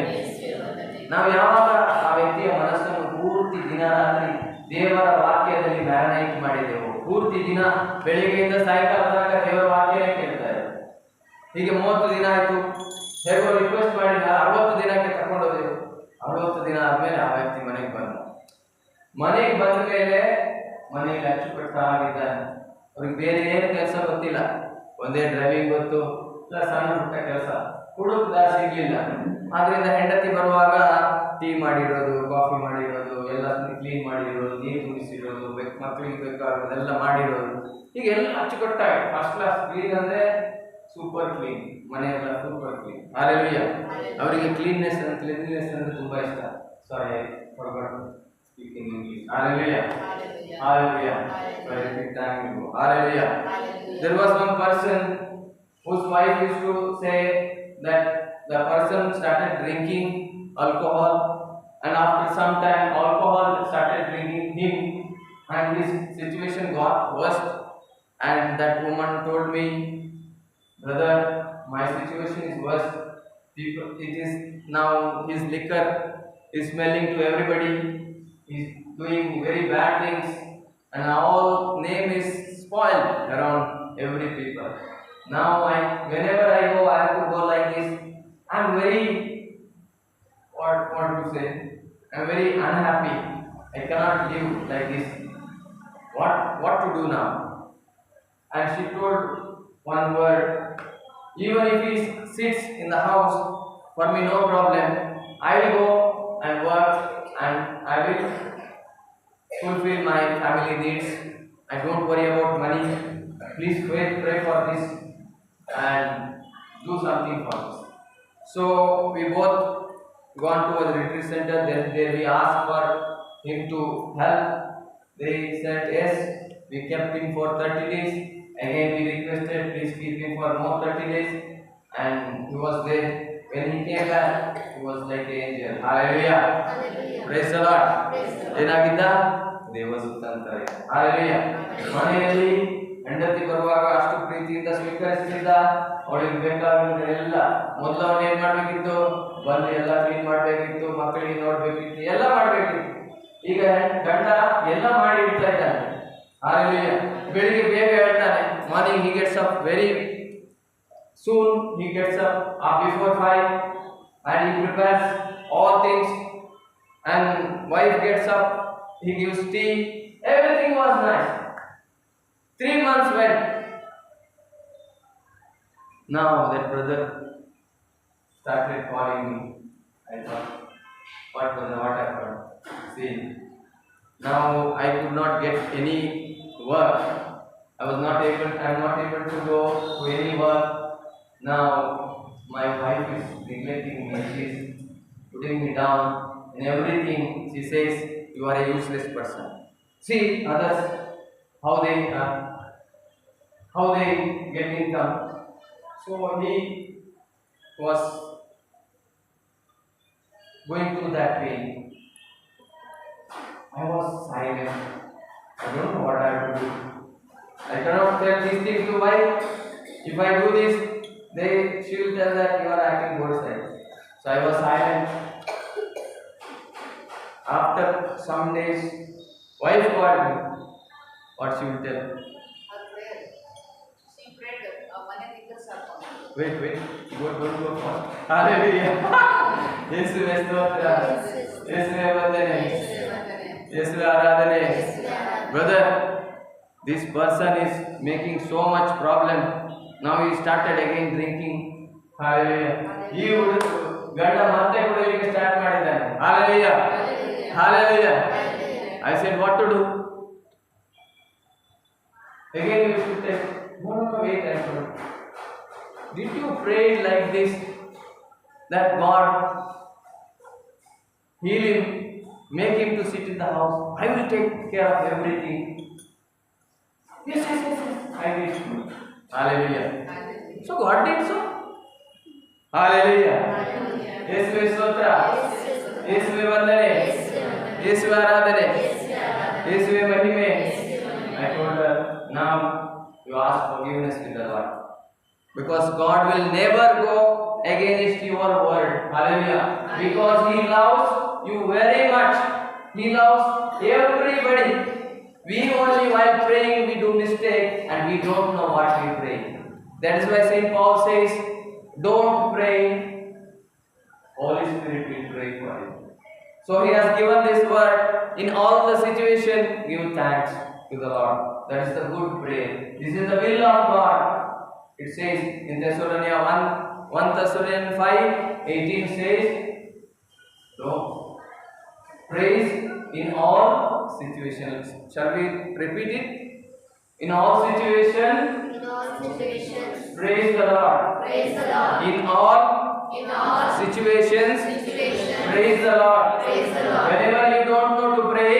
ನಾವು ಯಾವಾಗ ಆ ವ್ಯಕ್ತಿಯ ಮನಸ್ಸನ್ನು ಪೂರ್ತಿ ದಿನ ರಾತ್ರಿ ದೇವರ ವಾಕ್ಯದಲ್ಲಿ ಮ್ಯಾರಿನೇಟ್ ಮಾಡಿದೆವು, ಪೂರ್ತಿ ದಿನ ಬೆಳಿಗ್ಗೆಯಿಂದ ಸಾಯಂಕಾಲ ತನಕ ದೇವರ ವಾಕ್ಯನೇ ಕೇಳ್ತಾರೆ. ಹೀಗೆ 30 ದಿನ ಆಯಿತು. ಹೇಗೋ ರಿಕ್ವೆಸ್ಟ್ ಮಾಡಿದ 60 ದಿನಕ್ಕೆ ತಗೊಂಡೋದೆವು. 60 ದಿನ ಆದ್ಮೇಲೆ ಆ ವ್ಯಕ್ತಿ ಮನೆಗೆ ಬಂದ ಮೇಲೆ ಮನೆಯಲ್ಲಿ ಅಚ್ಚುಕಟ್ಟಾಗಿದ್ದಾನೆ. ಅವ್ರಿಗೆ ಬೇರೆ ಏನು ಕೆಲಸ ಗೊತ್ತಿಲ್ಲ, ಒಂದೇ ಡ್ರೈವಿಂಗ್ ಗೊತ್ತು, ಇಲ್ಲ ಸಣ್ಣ ಪುಟ್ಟ ಕೆಲಸ ಹುಡುಕ್ದ ಸಿಗ್ಲಿಲ್ಲ. ಆದ್ರಿಂದ ಹೆಂಡತಿ ಬರುವಾಗ ಟೀ ಮಾಡಿರೋದು, ಕಾಫಿ ಮಾಡಿರೋದು, ಎಲ್ಲ ಕ್ಲೀನ್ ಮಾಡಿರೋದು, ನೀರು ತುಂಬಿಸಿರೋದು, ಮಕ್ಕಳಿಗೆ ಬೇಕಾಗೋದೆಲ್ಲ ಮಾಡಿರೋದು, ಹೀಗೆಲ್ಲ ಅಚ್ಚುಕಟ್ಟಾಗಿ ಫಸ್ಟ್ ಕ್ಲಾಸ್ ಕ್ಲೀನ್ ಅಂದ್ರೆ ಸೂಪರ್ ಕ್ಲೀನ್, ಮನೆಯೆಲ್ಲ ಸೂಪರ್ ಕ್ಲೀನ್. ಹಾಲೆಲೂಯಾ. ಅವರಿಗೆ ಕ್ಲೀನ್ನೆಸ್ ಅಂದ್ರೆ ತುಂಬಾ ಇಷ್ಟ. Sorry, forgot speaking English. Hallelujah, hallelujah. Very big thank you. Hallelujah. There was one person whose wife used to say that the person started drinking alcohol, and after some time alcohol started drinking him, and his situation got worse. And that woman told me, brother, my situation is worse. People, it is now his liquor is smelling to everybody. He's doing very bad things, and our name is spoiled around every people. Now whenever I go, I have to go like this. I'm very, what to say? I'm very unhappy. I cannot live like this. What to do now? And she told one word. Even if he sits in the house, for me no problem. I will go and work, and I will fulfill my family needs. I don't worry about money. Please pray for this and do something for us. So we both gone to a retreat center. Then there we asked for him to help. They said yes. We kept him for 30 days. Again we requested, please keep him for more 30 days. And he was there. When he came back, he was like an angel. Hallelujah. Praise the Lord. ಏನಾಗಿದ್ದ? ದೇವದೂತ ಅಂತಾರೆ. Hallelujah. ಮನೆಯಲ್ಲಿ ಹೆಂಡತಿ ಬರುವಾಗ ಅಷ್ಟು ಪ್ರೀತಿಯಿಂದ ಸ್ವೀಕರಿಸಿದ್ದ. ಅವಳಿಗೆ ಬೇಕಾಗಿದ್ದೆಲ್ಲ ಮೊದಲು ಅವನು ಏನ್ ಮಾಡ್ಬೇಕಿತ್ತು? ಬಂದು ಎಲ್ಲ ಕ್ಲೀನ್ ಮಾಡ್ಬೇಕಿತ್ತು, ಮಕ್ಕಳಿಗೆ ನೋಡ್ಬೇಕಿತ್ತು, ಎಲ್ಲ ಮಾಡ್ಬೇಕಿತ್ತು. ಈಗ ಗಂಡ ಎಲ್ಲ ಮಾಡಿ ಇಡ್ತಾ ಇದ್ದಾನೆ. ಹಾಲೆಲೂಯಾ. ಬೆಳಿಗ್ಗೆ ಬೇಗ ಹೇಳ್ತಾನೆ. Morning he gets up very soon. He gets up before 5 and he prepares all things, and wife gets up, he gives tea. Everything was nice. 3 months went. Now that brother started calling me. I thought, what happened? See, now I could not get any work. I am not able to go to any work. Now my wife is neglecting me. She is putting me down in everything. She says, you are a useless person. See others, how they get income. So he was going through that pain. I was silent. I don't know what I have to do. I cannot tell these things to wife. If I do this, she will tell that you are acting both sides. So I was silent. After some days, wife called me. What she will tell? She prayed. Wait. Go fast. Hallelujah. ಯೇಸುವೇ ಸ್ತೋತ್ರ. ಯೇಸುವೇ ವಂದನೆ. ಯೇಸುವೇ ಆರಾಧನೆ. Brother, this person is making so much problem. Now he started again drinking. Hallelujah. ಈ ಗಂಡ ಮತ್ತೆ ಕುಡಿಯಲಿಕ್ಕೆ start ಮಾಡಿದ್ದಾನೆ. Hallelujah. Hallelujah. I said, what to do? Again you should say, no, wait. Did you pray like this, that God heal him, make him to sit in the house, I will take care of everything? Yes, I did. Hallelujah. So God did so. Hallelujah. ಯೇಸುವೇ ಸ್ತೋತ್ರ. ಯೇಸುವೇ ವಂದನೆ. ಯೇಸುವೇ ಆರಾಧನೆ. ಯೇಸುವೆ ಮಹಿಮೆ. I told her, now you ask forgiveness with the Lord, because God will never go against your word. Hallelujah. Because He loves you very much. He loves everybody. We only while praying we do mistake and we don't know what we pray. That is why Saint Paul says, don't pray, Holy Spirit will pray for you. So He has given this word. In all the situation, give thanks to the Lord. That is the good prayer. This is the will of God. It says in Thessalonians 1 Thessalonians 5:18 says, so praise in all situations. Shall we repeat it? In all situations, praise the Lord. Praise the Lord. In all situations, praise the Lord. praise the Lord. Whenever you don't know to pray,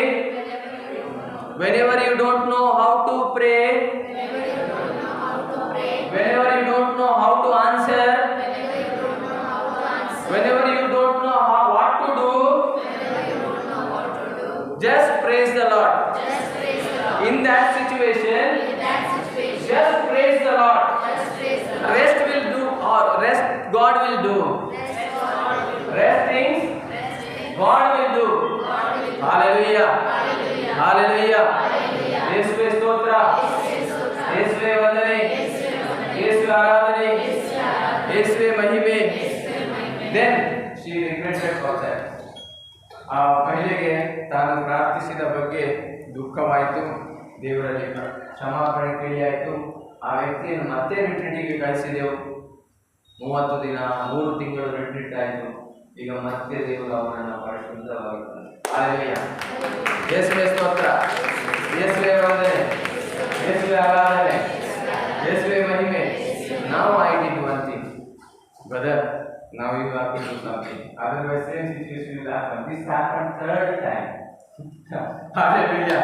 whenever you don't know how to pray, Whenever you don't know how to pray, whenever you don't know how to answer, whenever you don't know how to answer, whenever you don't know what to do, whenever you don't know what to do, just praise the Lord. just praise the Lord. In that situation, In that situation, just praise the Lord. just praise the Lord. Rest will do, or rest God will do. Rest God will do. Rest things Rest things God will do. God will do. Hallelujah. Hallelujah. Hallelujah. Hallelujah. ಯೇಸುವೆ ಸ್ತೋತ್ರ. ಯೇಸುವೆ ಸ್ತೋತ್ರ. ಯೇಸುವೆ ವಂದನೆ. ಯೇಸುವೆ ವಂದನೆ. ಯೇಸುವೆ ಆರಾಧನೆ. ಯೇಸುವೆ ಆರಾಧನೆ. ಯೇಸುವೆ ಮಹಿಮೆ. ಯೇಸುವೆ ಮಹಿಮೆ. Then she regretted for that. ಆ ಮಹಿಳೆಗೆ ತಾನು ಪ್ರಾರ್ಥಿಸಿದ ಬಗ್ಗೆ ದುಃಖವಾಯಿತು. ದೇವರಲ್ಲಿ ಕ್ಷಮಾಪಣೆ ಕೇಳಿಯಾಯಿತು. ಆ ವ್ಯಕ್ತಿಯನ್ನು ಮತ್ತೆ ರಿಟ್ರೀಟಿಗೆ ಕಳಿಸಿದೆವು. 30 ದಿನ 3 ತಿಂಗಳು ರಿಟ್ರೀಟ್ ಆಯಿತು. ಈಗ ಮತ್ತೆ ದೇವರು ಅವನನ್ನು ಪರಿಶುದ್ಧವಾಗಿದ್ದಾನೆ. ಹಲ್ಲೆಲೂಯಾ. ಯೇಸುವೆ ಸ್ತೋತ್ರ. ಯೇಸುವೆ ವಂದನೆ. ಯೇಸುವೆ ಆರಾಧನೆ. ಯೇಸುವೆ ಮಹಿಮೆ. Now I did one thing, brother. Now you have to do something. Otherwise, same situation will happen. This happened 3rd time. Hallelujah.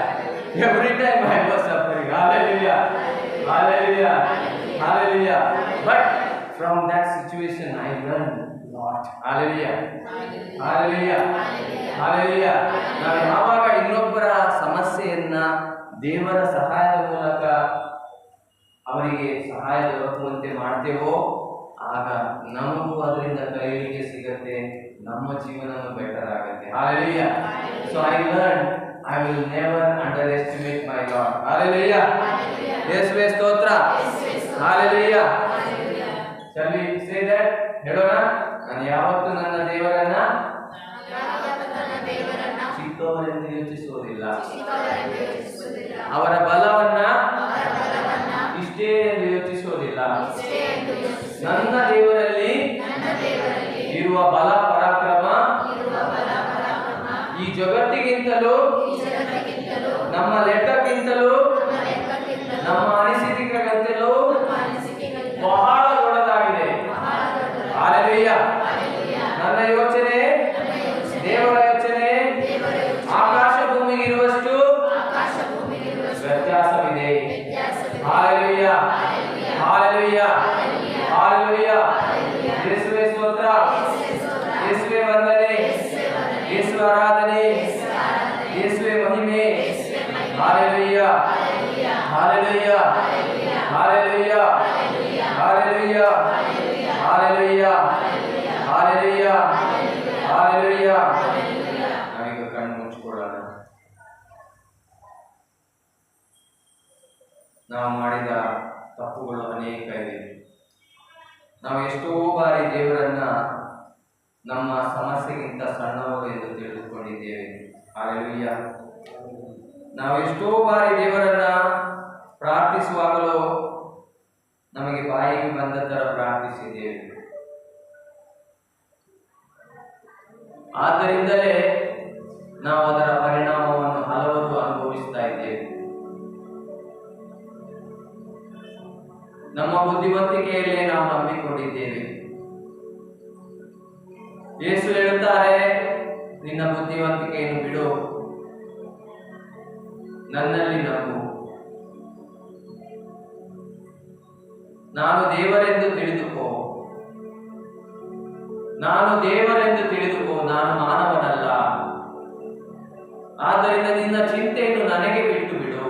Every time I was suffering. Hallelujah. Hallelujah. Hallelujah. But from that situation, I learned a lot. Hallelujah. Hallelujah. Hallelujah. ನಾವು ಯಾವಾಗ ಇನ್ನೊಬ್ಬರ ಸಮಸ್ಯೆಯನ್ನ ದೇವರ ಸಹಾಯದ ಮೂಲಕ ಅವರಿಗೆ ಸಹಾಯ ದೊರಕುವಂತೆ ಮಾಡ್ತೇವೋ ಆಗ ನಮಗೂ ಅದರಿಂದ ಕಲಿಯಲಿಕ್ಕೆ ಸಿಗತ್ತೆ. ನಮ್ಮ ಜೀವನನೂ ಬೆಟರ್ ಆಗುತ್ತೆ. Hallelujah. So I learned I will never underestimate my Lord. Hallelujah. ಯೇಸುವೆ ಸ್ತೋತ್ರ. Hallelujah. Shall we say that? ಹೇಳೋಣ. ನಾನು ಯಾವತ್ತೂ ನನ್ನ ದೇವರನ್ನ ಚಿಕ್ಕವರೆಂದು ಯೋಚಿಸುವುದಿಲ್ಲ. ಅವರ ಬಲವನ್ನ ಇಷ್ಟೇ ಎಂದು ಯೋಚಿಸುವುದಿಲ್ಲ. ನನ್ನ ದೇವರಲ್ಲಿ ಇರುವ ಬಲ ಪರಾಕ್ರಮ ಈ ಜಗತ್ತಿಗಿಂತಲೂ ನಮ್ಮ ಲೆಕ್ಕಕ್ಕಿಂತಲೂ ನಮ್ಮ ಅನಿಸಿಕೆಗಳಿಗಿಂತಲೂ ಬಹಳ ದೊಡ್ಡದಾಗಿದೆ. ಹಾಲೆಲೂಯಾ. ನನ್ನ ಯೋಚನೆ ದೇವರ ಯೋಚನೆ ಆಕಾಶ ಭೂಮಿಗಿರುವಷ್ಟು ವ್ಯತ್ಯಾಸವಿದೆ. ಹಾಲೆಲೂಯಾ. ಹಾಲೆಲೂಯಾ. ಹಾಲೆಲೂಯಾ. ಯೇಸುವೆ ಸ್ತೋತ್ರ. ಯೇಸುವೆ ವಂದನೆ. ಯೇಸುವೆ ಆರಾಧನೆ. ಯೇಸುವೆ ಮಹಿಮೆ. Hallelujah. Hallelujah. Hallelujah. Hallelujah. Hallelujah. Hallelujah. Hallelujah. ನಾವೀಗ ಕಣ್ಣು ಮುಚ್ಚಿಕೊಳ್ಳೋಣ. ನಾವು ಮಾಡಿದ ತಪ್ಪುಗಳು ಅನೇಕ ಇವೆ. ನಾವು ಎಷ್ಟೋ ಬಾರಿ ದೇವರನ್ನ ನಮ್ಮ ಸಮಸ್ಯೆಗಿಂತ ಸಣ್ಣವರು ಎಂದು ತಿಳಿದುಕೊಂಡಿದ್ದೇವೆ. ಹಲ್ಲೆಲೂಯಾ. ನಾವು ಎಷ್ಟೋ ಬಾರಿ ದೇವರನ್ನ ಪ್ರಾರ್ಥಿಸುವಾಗಲೂ ನಮಗೆ ಬಾಯಿಗೆ ಬಂದ ಥರ ಪ್ರಾರ್ಥಿಸಿದ್ದೇವೆ. ಆದ್ದರಿಂದಲೇ ನಾವು ಅದರ ಪರಿಣಾಮವನ್ನು ಹಲವರು ಅನುಭವಿಸ್ತಾ ಇದ್ದೇವೆ. ನಮ್ಮ ಬುದ್ಧಿವಂತಿಕೆಯಲ್ಲೇ ನಾವು ನಂಬಿಕೊಂಡಿದ್ದೇವೆ. ಯೇಸು ಹೇಳುತ್ತಾರೆ, ನಿನ್ನ ಬುದ್ಧಿವಂತಿಕೆಯನ್ನು ಬಿಡು, ನನ್ನಲ್ಲಿ ನಂಬು. ನಾನು ದೇವರೆಂದು ತಿಳಿದುಕೋ. ನಾನು ದೇವರೆಂದು ತಿಳಿದುಕೋ, ನಾನು ಮಾನವನಲ್ಲ. ಆದ್ದರಿಂದ ನಿನ್ನ ಚಿಂತೆಯನ್ನು ನನಗೆ ಬಿಟ್ಟು ಬಿಡು.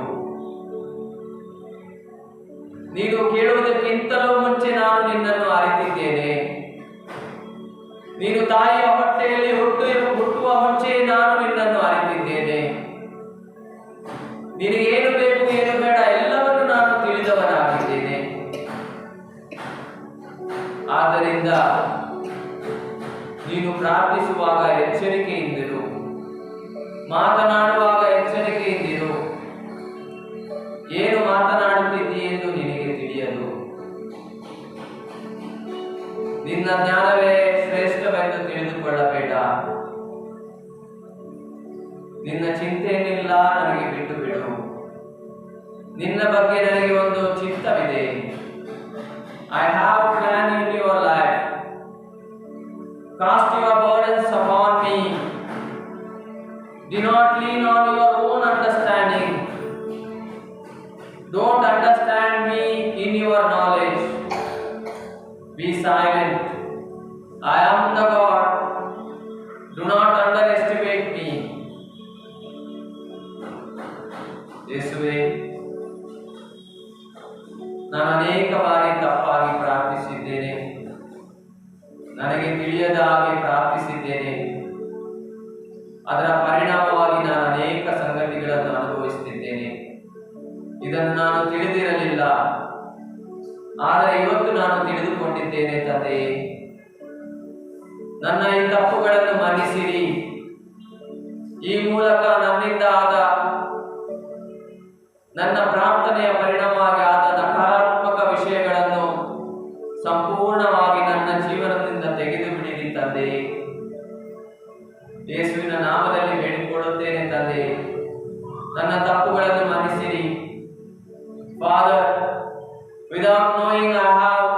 ನೀನು ಕೇಳುವುದಕ್ಕಿಂತಲೂ ಮುಂಚೆ ನಾನು ನಿನ್ನನ್ನು ಅರಿತಿದ್ದೇನೆ. ನೀನು ತಾಯಿಯ ಹೊಟ್ಟೆಯಲ್ಲಿ ಹುಟ್ಟುವ ಮುಂಚೆ ನಾನು ನಿನ್ನನ್ನು ಅರಿತಿದ್ದೇನೆ. ನಿನಗೇನು ಬೇಕು ಏನು ಬೇಡ ಎಲ್ಲವನ್ನು ನಾನು ತಿಳಿದವನಾಗಿದ್ದೇನೆ. ಆದ್ದರಿಂದ ನೀನು ಪ್ರಾರ್ಥಿಸುವಾಗ ಎಚ್ಚರಿಕೆಯಿಂದಿರು, ಮಾತನಾಡುವಾಗ ಎಚ್ಚರಿಕೆಯಿಂದಿರು. ಏನು ಮಾತನಾಡುತ್ತಿದ್ದೀ ಎಂದು ನಿನಗೆ ತಿಳಿಯದು. ನಿನ್ನ ಜ್ಞಾನವೇ ಶ್ರೇಷ್ಠವೆಂದು ತಿಳಿದುಕೊಳ್ಳಬೇಡ. ನಿನ್ನ ಚಿಂತೆಯನ್ನೆಲ್ಲ ನನಗೆ ಬಿಟ್ಟು ಬಿಡು. ನಿನ್ನ ಬಗ್ಗೆ ನನಗೆ ಒಂದು ಚಿತ್ತವಿದೆ. I have a plan in your life. Cast your burdens upon me. Do not lean on your own understanding. Don't understand me in your knowledge. Be silent. I am the God. Do not underestimate me. ಯೇಸುವೇ, ನಾನು ಅನೇಕ ಬಾರಿ ತಪ್ಪಾಗಿ ಪ್ರಾರ್ಥಿಸಿದ್ದೇನೆ. ನನಗೆ ತಿಳಿಯದ ಹಾಗೆ ಪ್ರಾರ್ಥಿಸಿದ್ದೇನೆ. ಅದರ ಪರಿಣಾಮವಾಗಿ ನಾನು ಅನೇಕ ಸಂಗತಿಗಳನ್ನು ಅನುಭವಿಸುತ್ತಿದ್ದೇನೆ. ಇದನ್ನು ನಾನು ತಿಳಿದಿರಲಿಲ್ಲ, ಆದರೆ ಇವತ್ತು ನಾನು ತಿಳಿದುಕೊಂಡಿದ್ದೇನೆ. ತಂದೆಯೇ, ನನ್ನ ಈ ತಪ್ಪುಗಳನ್ನು ಮನ್ನಿಸಿರಿ. ಈ ಮೂಲಕ ನನ್ನಿಂದ ಆದ ನನ್ನ ಪ್ರಾರ್ಥನೆಯ ಪರಿಣಾಮವಾಗಿ ಆದ ನಕಾರಾತ್ಮಕ ವಿಷಯಗಳನ್ನು ಸಂಪೂರ್ಣವಾಗಿ ನನ್ನ ಜೀವನದಿಂದ ತೆಗೆದು ಬಿಡಿರಿ ತಂದೆ. ಯೇಸುವಿನ ನಾಮದಲ್ಲಿ ಬೇಡಿಕೊಳ್ಳುತ್ತೇನೆ ತಂದೆ, ನನ್ನ ತಪ್ಪುಗಳನ್ನು ಮನ್ನಿಸಿರಿ. Father, without knowing I have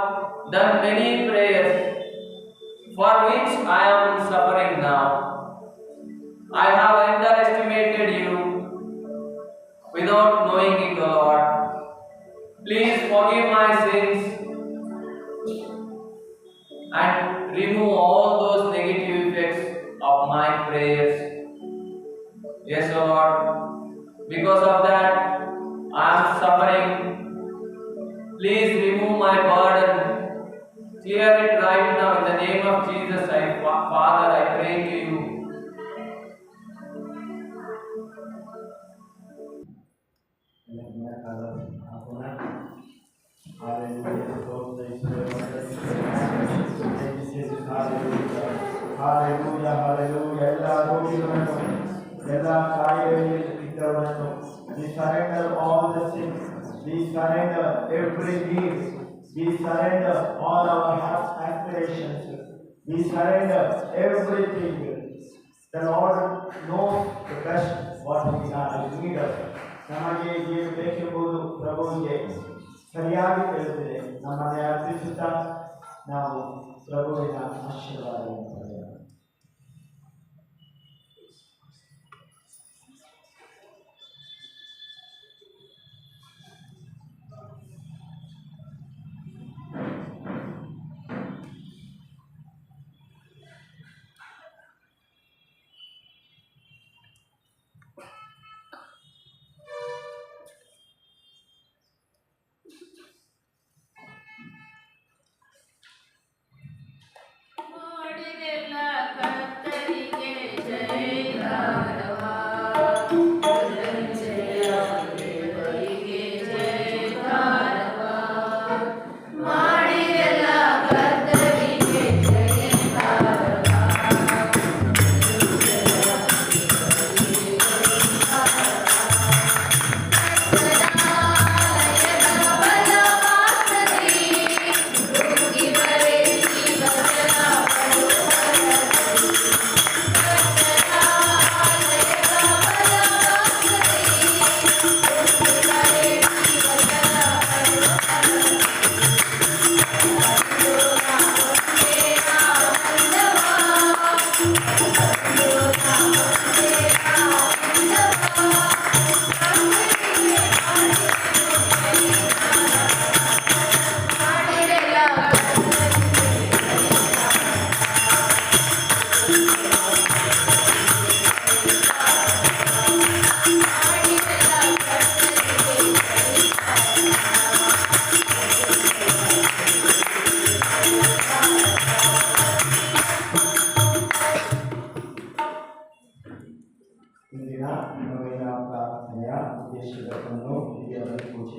done many prayers for which I am suffering now. I have underestimated you without knowing it, O Lord. Please forgive my sins and remove all those negative effects of my prayers. Yes, O Lord, because of that I am suffering. Please remove my burden. Clear it right now in the name of Jesus. Father, I pray to you. Hallelujah, hallelujah. ಎಲ್ಲ ರೋಗಿಗಳನ್ನು, ಎಲ್ಲ ಕಾಯಿಲೆಗಳಿದ್ದವರನ್ನು, we surrender all the sins, we surrender every need, we surrender all our heart aspirations, we surrender everything. The Lord knows the best what we need of. ನಮಗೆ ಏನು ಬೇಕೆಂಬುದು ಪ್ರಭುವಿಗೆ ಸರಿಯಾಗಿ ತಿಳಿದಿದೆ. ನಮ್ಮನ್ನೇ ಅರ್ಪಿಸುತ್ತಾ ನಾವು ಪ್ರಭುವಿನ ಆಶೀರ್ವಾದವನ್ನು ಪಡೆಯೋಣ. ಮಾಡಿದೆ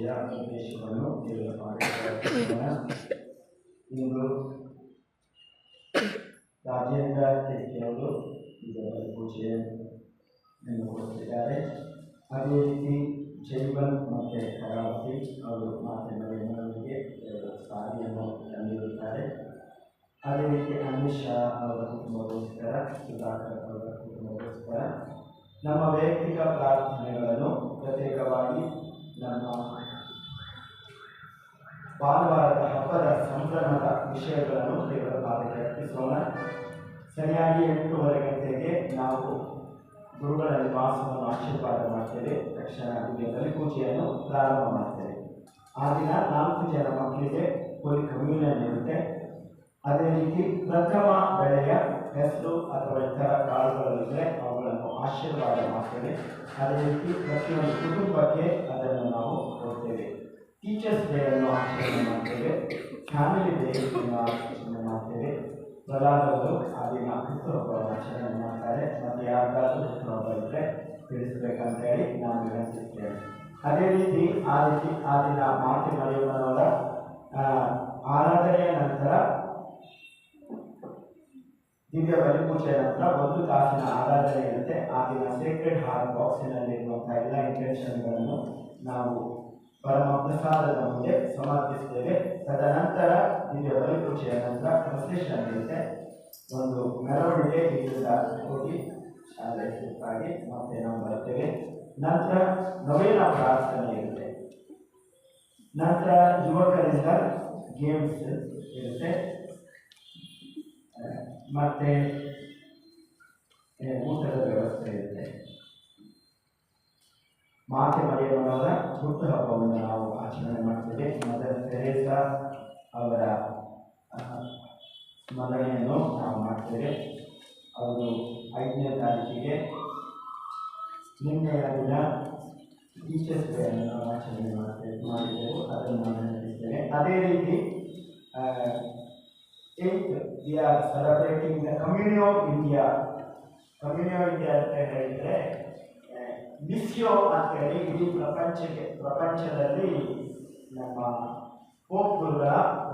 ಪೂಜೆಯ ಉದ್ದೇಶವನ್ನು ತಿಳಿದುಕೊಳ್ಳೋಣ. ಇಂದು ರಾಜೇಂದ್ರ ಕೆಟ್ಟಿಯವರು ಈಗ ಪೂಜೆಯನ್ನು ಕೊಡುತ್ತಿದ್ದಾರೆ. ಅದೇ ರೀತಿ ಜೈವನ್ ಮತ್ತು ಕರಾವತಿ ಅವರು ಮಾಧ್ಯಮಗಳಿಗೆ ಸಾರಿಯನ್ನು ತಂದಿರುತ್ತಾರೆ. ಅದೇ ರೀತಿ ಅಮಿತ್ ಅವರ ಕುಟುಂಬಗೋಸ್ಕರ, ಸುಧಾಕರ್ ಅವರ ಕುಟುಂಬಗೋಸ್ಕರ ನಮ್ಮ ವೈಯಕ್ತಿಕ ಪ್ರಾರ್ಥನೆಗಳನ್ನು ಪ್ರತ್ಯೇಕವಾಗಿ ನಮ್ಮ ಭಾನುವಾರದ ಹಬ್ಬದ ಸಂಭ್ರಮದ ವಿಷಯಗಳನ್ನು ದೇವರ ಪಾದಕ್ಕೆ ಅರ್ಪಿಸೋಣ. ಸರಿಯಾಗಿ 8:30 ಗಂಟೆಗೆ ನಾವು ಗುರುಗಳ ನಿವಾಸವನ್ನು ಆಶೀರ್ವಾದ ಮಾಡ್ತೇವೆ. ತಕ್ಷಣ ದಿವ್ಯದಲ್ಲಿ ಪೂಜೆಯನ್ನು ಪ್ರಾರಂಭ ಮಾಡ್ತೇವೆ. ಆ ದಿನ 4 ಜನ ಮಕ್ಕಳಿಗೆ ಹೋಲಿ ಕಮ್ಯೂನಿಯನ್ ಇರುತ್ತೆ. ಅದೇ ರೀತಿ ಪ್ರಥಮ ಬೆಳೆಯ ಹೆಸರು ಅಥವಾ ಇತರ ಕಾಳುಗಳಿದ್ದರೆ ಅವುಗಳನ್ನು ಆಶೀರ್ವಾದ ಮಾಡ್ತೇವೆ. ಅದೇ ರೀತಿ ಪ್ರತಿಯೊಂದು ಕುಟುಂಬಕ್ಕೆ ಅದನ್ನು ನಾವು ಕೊಡ್ತೇವೆ. ಟೀಚರ್ಸ್ ಡೇ ಅನ್ನು ಆಚರಣೆ ಮಾಡ್ತೇವೆ. ಫ್ಯಾಮಿಲಿ ಡೇ ಅನ್ನು ಆಚರಣೆ ಮಾಡ್ತೇವೆ. ಪ್ರಹ್ಲಾದವರು ಆ ದಿನ ಹುಟ್ಟುಹಬ್ಬವನ್ನು ಆಚರಣೆ ಮಾಡ್ತಾರೆ. ಮತ್ತು ಯಾರಿಗಾದ್ರೂ ಹುಟ್ಟುಹಬ್ಬ ಇದ್ದರೆ ತಿಳಿಸ್ಬೇಕಂತ ಹೇಳಿ ನಾನು ವಿನಂತಿಸ್ತೇನೆ. ಅದೇ ರೀತಿ ಆ ದಿನ ಮಾತೆ ಮರಿಯಮ್ಮನವರ ಆರಾಧನೆಯ ನಂತರ ದಿವ್ಯ ಬಲಿಪೂಜೆಯ ನಂತರ 1 ತಾಸಿನ ಆರಾಧನೆ ಇರುತ್ತೆ. ಆ ದಿನ ಸೇಕ್ರೆಡ್ ಹಾರ್ಟ್ ಬಾಕ್ಸಿನಲ್ಲಿರುವಂತಹ ಎಲ್ಲ ಇಂಟೆನ್ಷನ್ಗಳನ್ನು ನಾವು ಪರಮ ಪ್ರಸಾದದ ಮುಂದೆ ಸಮರ್ಪಿಸ್ತೇವೆ. ತದನಂತರ ದಿವ್ಯ ಬಲಿಪೂಜೆಯ ನಂತರ ಪ್ರೊಸೆಷನ್ ಇರುತ್ತೆ. ಒಂದು ಮೆರವಣಿಗೆ ಇಲ್ಲಿಂದ ಹೋಗಿ ಶಾಲೆ ಸುತ್ತಾಗಿ ಮತ್ತೆ ನಾವು ಬರ್ತೇವೆ. ನಂತರ ನವೇನ ಪ್ರಾರ್ಥನೆ ಇರುತ್ತೆ. ನಂತರ ಯುವಕರಿಂದ ಗೇಮ್ಸ್ ಇರುತ್ತೆ. ಮತ್ತೆ ಊಟದ ವ್ಯವಸ್ಥೆ ಇರುತ್ತೆ. ಮಾತೆ ಮರಿಯಮ್ಮನವರ ಹುಟ್ಟುಹಬ್ಬವನ್ನು ನಾವು ಆಚರಣೆ ಮಾಡ್ತೇವೆ. ಮದರ್ ತೆರೇಸಾ ಅವರ ಸ್ಮರಣೆಯನ್ನು ನಾವು ಮಾಡ್ತೇವೆ. ಅವರು 5ನೇ ತಾರೀಕಿಗೆ ನಿನ್ನೆಯ ದಿನ ಟೀಚರ್ಸ್ ಡೇ ಅನ್ನು ನಾವು ಆಚರಣೆ ಮಾಡಿದ್ದೆವು. ಅದನ್ನು ನಾವು ನೆನಪಿಸ್ತೇವೆ. ಅದೇ ರೀತಿ 8th we are celebrating the Communio India. Communio India ಅಂತ ಹೇಳಿದರೆ ಮಿಸ್ಯೋ ಅಂತ ಹೇಳಿ ಇಡೀ ಪ್ರಪಂಚದಲ್ಲಿ ನಮ್ಮ ಪೋಪ್ಗಳ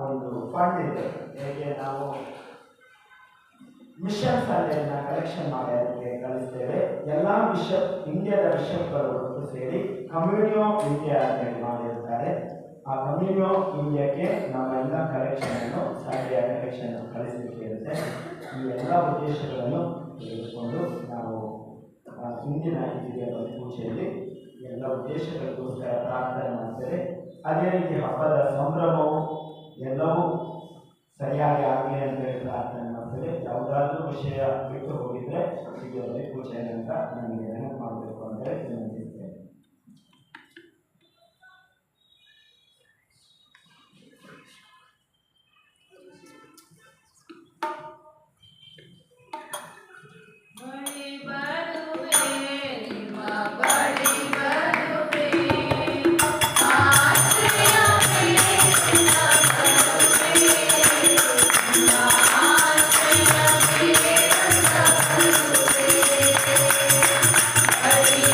ಒಂದು ಫಂಡ್ ಇದೆ. ಹೇಗೆ ನಾವು ಮಿಷನ್ಸ್ ಅಲ್ಲಿನ ಕಲೆಕ್ಷನ್ ಮಾಡಿ ಅದಕ್ಕೆ ಕಳಿಸ್ತೇವೆ. ಎಲ್ಲ ಇಂಡಿಯಾದ ಬಿಷಪ್ಗಳು ಒಟ್ಟು ಸೇರಿ ಕಮ್ಯುನಿಯೋ ಇಂಡಿಯಾ ಅಂತ ಹೇಳಿ ಮಾಡಿರ್ತಾರೆ. ಆ ಕಮ್ಯುನಿಯೋ ಇಂಡಿಯಾಕ್ಕೆ ನಮ್ಮ ಎಲ್ಲ ಕಲೆಕ್ಷನನ್ನು ಸಂಡೆಯ ಕಲೆಕ್ಷನ್ ಕಳಿಸಲಿಕ್ಕೆ ಇರುತ್ತೆ. ಈ ಎಲ್ಲ ಉದ್ದೇಶಗಳನ್ನು ತೆಗೆದುಕೊಂಡು ನಾವು ಇಂದಿನ ದಿವ್ಯ ಪೂಜೆಯಲ್ಲಿ ಎಲ್ಲ ಉದ್ದೇಶಗಳಿಗೋಸ್ಕರ ಪ್ರಾರ್ಥನೆ ಮಾಡ್ತೇವೆ. ಅದೇ ರೀತಿ ಹಬ್ಬದ ಸಂಭ್ರಮವು ಎಲ್ಲವೂ ಸರಿಯಾಗಿ ಆಗಲಿ ಅಂತ ಹೇಳಿ ಪ್ರಾರ್ಥನೆ ಮಾಡ್ತೇವೆ. ಯಾವುದಾದ್ರೂ ವಿಷಯ ಬಿಟ್ಟು ಹೋಗಿದ್ರೆ ದಿವ್ಯ ಪೂಜೆಯ ನಂತರ ನನಗೆ ನೆನಪು ಮಾಡಬೇಕು ಅಂದರೆ ವಿನಂತಿಸ್ತೇನೆ.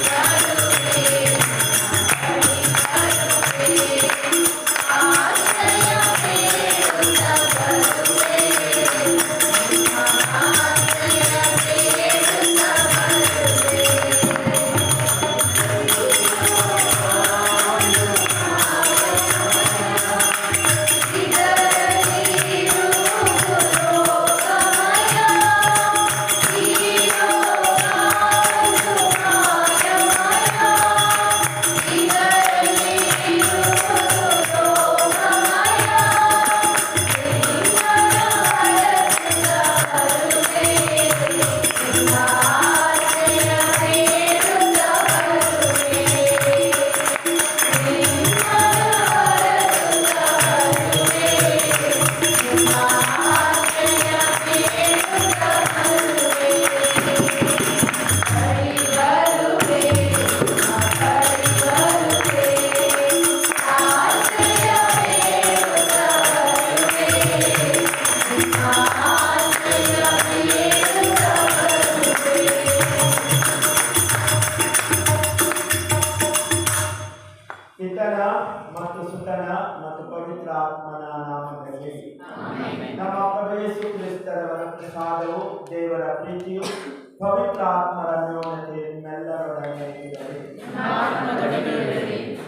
Hare ಪಿತನ ಮತ್ತು ಸುತನ ಮತ್ತು ಪವಿತ್ರ ಆತ್ಮನ ನಾಮದಲ್ಲಿ ನಮ್ಮ ಪ್ರಭು ಯೇಸು ಕ್ರಿಸ್ತರ ಪ್ರಸಾದವು ದೇವರ ಪ್ರೀತಿಯು ಪವಿತ್ರ ಆತ್ಮರ ಅನ್ಯೋನ್ಯತೆ ನಿಮ್ಮೆಲ್ಲರೊಡನೆ ಇರಲಿ.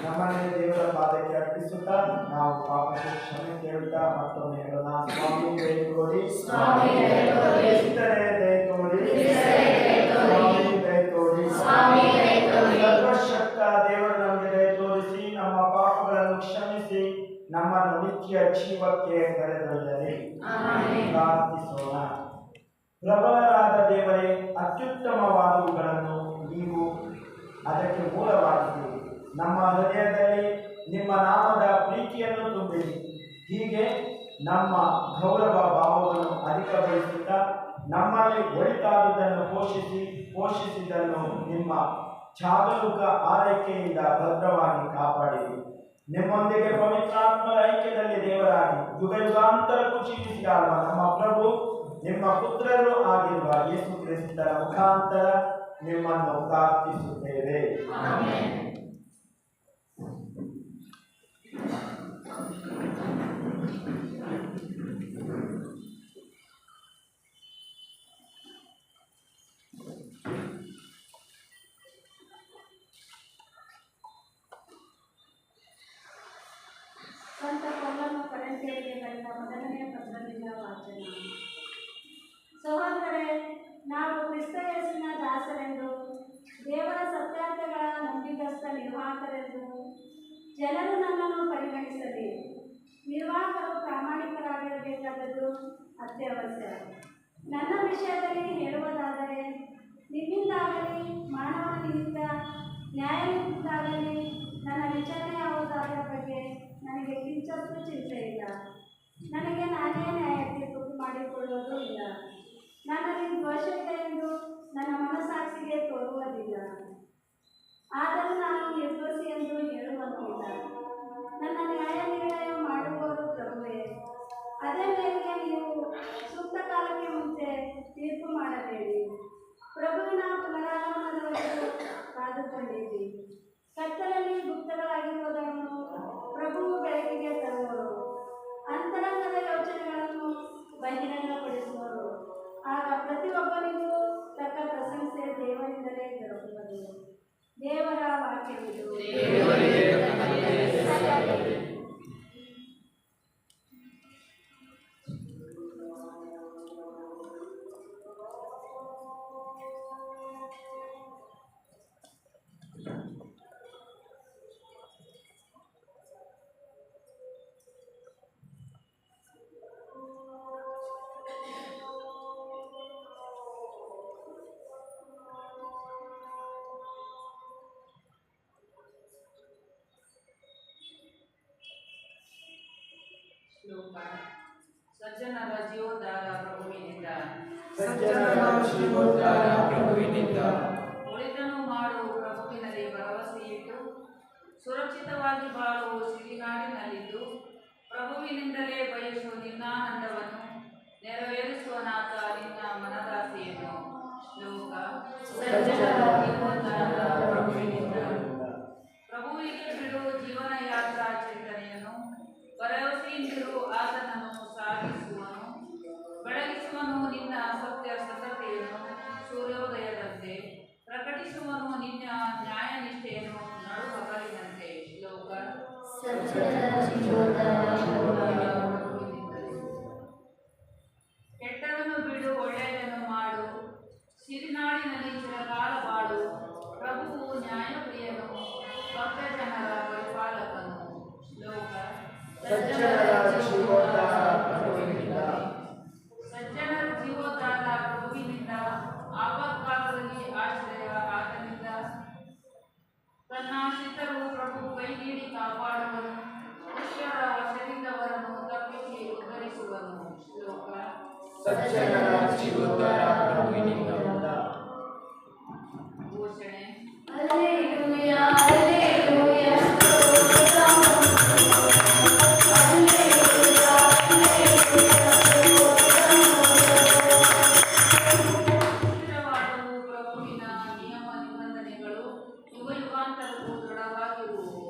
ನಮ್ಮನ್ನೇ ದೇವರ ಪಾದಕ್ಕೆ ಅರ್ಪಿಸುತ್ತಾ ನಾವು ಪಾಪಕ್ಕೆ ಕ್ಷಮೆ ಕೇಳುತ್ತಾ ಮತ್ತೊಮ್ಮೆ ಹೇಳೋಣ. ಸ್ವಾಮಿ ದಯ ತೋರಿ, ಇತರೆ ದಯ ತೋರಿ, ಸ್ವಾಮಿ ದಯ ತೋರಿ, ಸರ್ವಶಕ್ತ ದೇವರು ನಮಗೆ ದಯ ತೋರಿಸಿ ನಮ್ಮ ಪಾಪಗಳನ್ನು ಕ್ಷಮಿಸಿ ನಮ್ಮನ್ನು ನಿತ್ಯ ಜೀವಕ್ಕೆ ಕರೆದೊಯ್ಯಲಿ. ಪ್ರಾರ್ಥಿಸೋಣ. ಪ್ರಬಲರಾದ ದೇವರೇ, ಅತ್ಯುತ್ತಮವಾದವುಗಳನ್ನು ನೀವು ಅದಕ್ಕೆ ಮೂಲವಾಗಿದ್ದೀರಿ. ನಮ್ಮ ಹೃದಯದಲ್ಲಿ ನಿಮ್ಮ ನಾಮದ ಪ್ರೀತಿಯನ್ನು ತುಂಬಿರಿ. ಹೀಗೆ ನಮ್ಮ ಗೌರವ ಭಾವವನ್ನು ಅಧಿಕಗೊಳಿಸುತ್ತಾ ನಮ್ಮಲ್ಲಿ ಒಳಿತಾದುದನ್ನು ಪೋಷಿಸಿದ್ದನ್ನು ನಿಮ್ಮ ಜಾಗರೂಕ ಆರೈಕೆಯಿಂದ ಭದ್ರವಾಗಿ ಕಾಪಾಡಿರಿ. ನಿಮ್ಮೊಂದಿಗೆ ಪವಿತ್ರಾತ್ಮರ ಐಕ್ಯದಲ್ಲಿ ದೇವರಾಗಿ ಯುಗ ಯುಗಾಂತರಕ್ಕೂ ಜೀವಿಸಿದ ನಮ್ಮ ಪ್ರಭು ನಿಮ್ಮ ಪುತ್ರರು ಆಗಿರುವ ಯೇಸು ಕ್ರಿಸ್ತರ ಮುಖಾಂತರ ನಿಮ್ಮನ್ನು ಪ್ರಾರ್ಥಿಸುತ್ತೇವೆ. ಸಂತ ಪೌಲನು ಕೊರಿಂಥಿಯರಿಗೆ ಬರೆದ ಮೊದಲನೆಯ ಪತ್ರದಿಂದ ವಾಚನ. ಸಹೋದರರೇ, ನಾವು ಕ್ರಿಸ್ತ ಯೇಸುವಿನ ದಾಸರೆಂದು ದೇವರ ಸತ್ಯಾರ್ಥಗಳ ನಂಬಿಗಸ್ತ ನಿರ್ವಾಹಕರೆಂದು ಜನರು ನನ್ನನ್ನು ಪರಿಗಣಿಸಲಿ. ನಿರ್ವಾಹಕರು ಪ್ರಾಮಾಣಿಕರಾಗಿರಬೇಕಾದದ್ದು ಅತ್ಯವಶ್ಯ. ನನ್ನ ವಿಷಯದಲ್ಲಿ ಹೇಳುವುದಾದರೆ, ನಿಮ್ಮಿಂದಾಗಲಿ ಮಾನವನ ನಿಮಿತ್ತ ನ್ಯಾಯದಿಂದಾಗಲಿ ನನ್ನ ವಿಚಾರಣೆಯಾವುದಾದರ ಬಗ್ಗೆ ನನಗೆ ಕಿಂಚತ್ತೂ ಚಿಂತೆ ಇಲ್ಲ. ನನಗೆ ನಾನೇ ನ್ಯಾಯ ತೀರ್ಪು ಮಾಡಿಕೊಳ್ಳುವುದೂ ಇಲ್ಲ. ನನ್ನಲ್ಲಿ ದೋಷವಿದೆ ಎಂದು ನನ್ನ ಮನಸ್ಸಾಕ್ಷಿಗೆ ತೋರುವುದಿಲ್ಲ. ಆದರೂ ನಾನು ನಿರ್ದೋಷಿ ಎಂದು ಹೇಳುವಂತಿಲ್ಲ. ನನ್ನ ನ್ಯಾಯ ನಿರ್ಣಯ ಮಾಡುವವರು ಪ್ರಭುವೇ. ಅದೇ ಮೇರೆಗೆ ನೀವು ಸೂಕ್ತ ಕಾಲಕ್ಕೆ ಮುಂಚೆ ತೀರ್ಪು ಮಾಡಬೇಡಿ. ಪ್ರಭುವಿನ ಪುನರಾಗಮನದವರೆಗೂ ಕಾದುಕೊಂಡಿರಿ. ಕತ್ತಲಲ್ಲಿ ಗುಪ್ತಗಳಾಗಿರುವುದನ್ನು ಪ್ರಭುವು ಬೆಳಕಿಗೆ ತರುವರು. ಅಂತರಂಗದ ಯೋಚನೆಗಳನ್ನು ಬಹಿರಂಗಪಡಿಸುವರು. ಆಗ ಪ್ರತಿಯೊಬ್ಬನಿಗೂ ತಕ್ಕ ಪ್ರಶಂಸೆ ದೇವರಿಂದಲೇ ದೊರಕುವುದು. ದೇವರ ವಾಕ್ಯವಿದು. ಶ್ಲೋಕ. ಸಜ್ಜನರ ಜೀವೋದ್ಧಾರ ಪ್ರಭುವಿನಿಂದ, ಒಳಿತನ್ನು ಮಾಡು ಪ್ರಭುವಿನಲ್ಲಿ ಭರವಸೆಯಿಟ್ಟು ಸುರಕ್ಷಿತವಾಗಿ ಬಾಳುವ ಸಿರಿನಾಡಿನಲ್ಲಿದ್ದು ಪ್ರಭುವಿನಿಂದಲೇ ಬಯಸುವ ನಿನ್ನಾನಂದವನ್ನು ನೆರವೇರಿಸುವನಾಥ ನಿನ್ನ ಮನದಾಸೆಯನ್ನು. ಶ್ಲೋಕ. ಪ್ರಭುವಿಗೆ ಬಿಡು ಜೀವನ ಯಾತ್ರಾ ಚಿಂತನೆಯನ್ನು, ಭರವಸೆಯಿಂದಿರು ಆತನನ್ನು ಸಾಗಿಸುವನು. ಬೆಳಗಿಸುವನು ನಿನ್ನ ಸತ್ಯ ಸತತೆಯನ್ನು ಸೂರ್ಯೋದಯದಂತೆ, ಪ್ರಕಟಿಸುವನು ನಿನ್ನ ನ್ಯಾಯ ನಿಷ್ಠೆಯನ್ನು ನಡು ಹಗಲಿನಂತೆ. ಶ್ಲೋಕ. ಕೆಟ್ಟದನ್ನು ಬಿಡು, ಒಳ್ಳೆಯದನ್ನು ಮಾಡು, ಸಿರಿನಾಡಿನಲ್ಲಿ ಚಿರಕಾಲ ಬಾಳು. ಪ್ರಭುವು ನ್ಯಾಯಪ್ರಿಯನು, ಭಕ್ತ ಜನರ ಪರಿಪಾಲಕನು. ಶ್ಲೋಕ. ಸಜ್ಜನರ ಜೀವೋದ್ಧಾರ ಪ್ರಭುವಿನಿಂದ, ಆಪತ್ಕಾಲದಲ್ಲಿ ಆಶ್ರಯ ಆತನಿಂದ. ತನ್ನಾಶ್ರಿತರು ಪ್ರಭು ಕೈ ನೀಡಿ ಕಾಪಾಡುವನು, ದುಷ್ಟರ ವಶದಿಂದವರನ್ನು ತಪ್ಪಿಸಿ ಉದ್ಧರಿಸುವನು. ಶ್ಲೋಕ. ಘೋಷಣೆ. Alleluia, alleluia, Stotram. Alleluia, alleluia, Stotram. ಸ್ಥಿರವಾದವು ಪ್ರಭುವಿನ ನಿಯಮ ನಿಬಂಧನೆಗಳು ಯುಗ ಯುಗಾಂತರಕ್ಕೂ ದೃಢವಾಗಿರುವವು.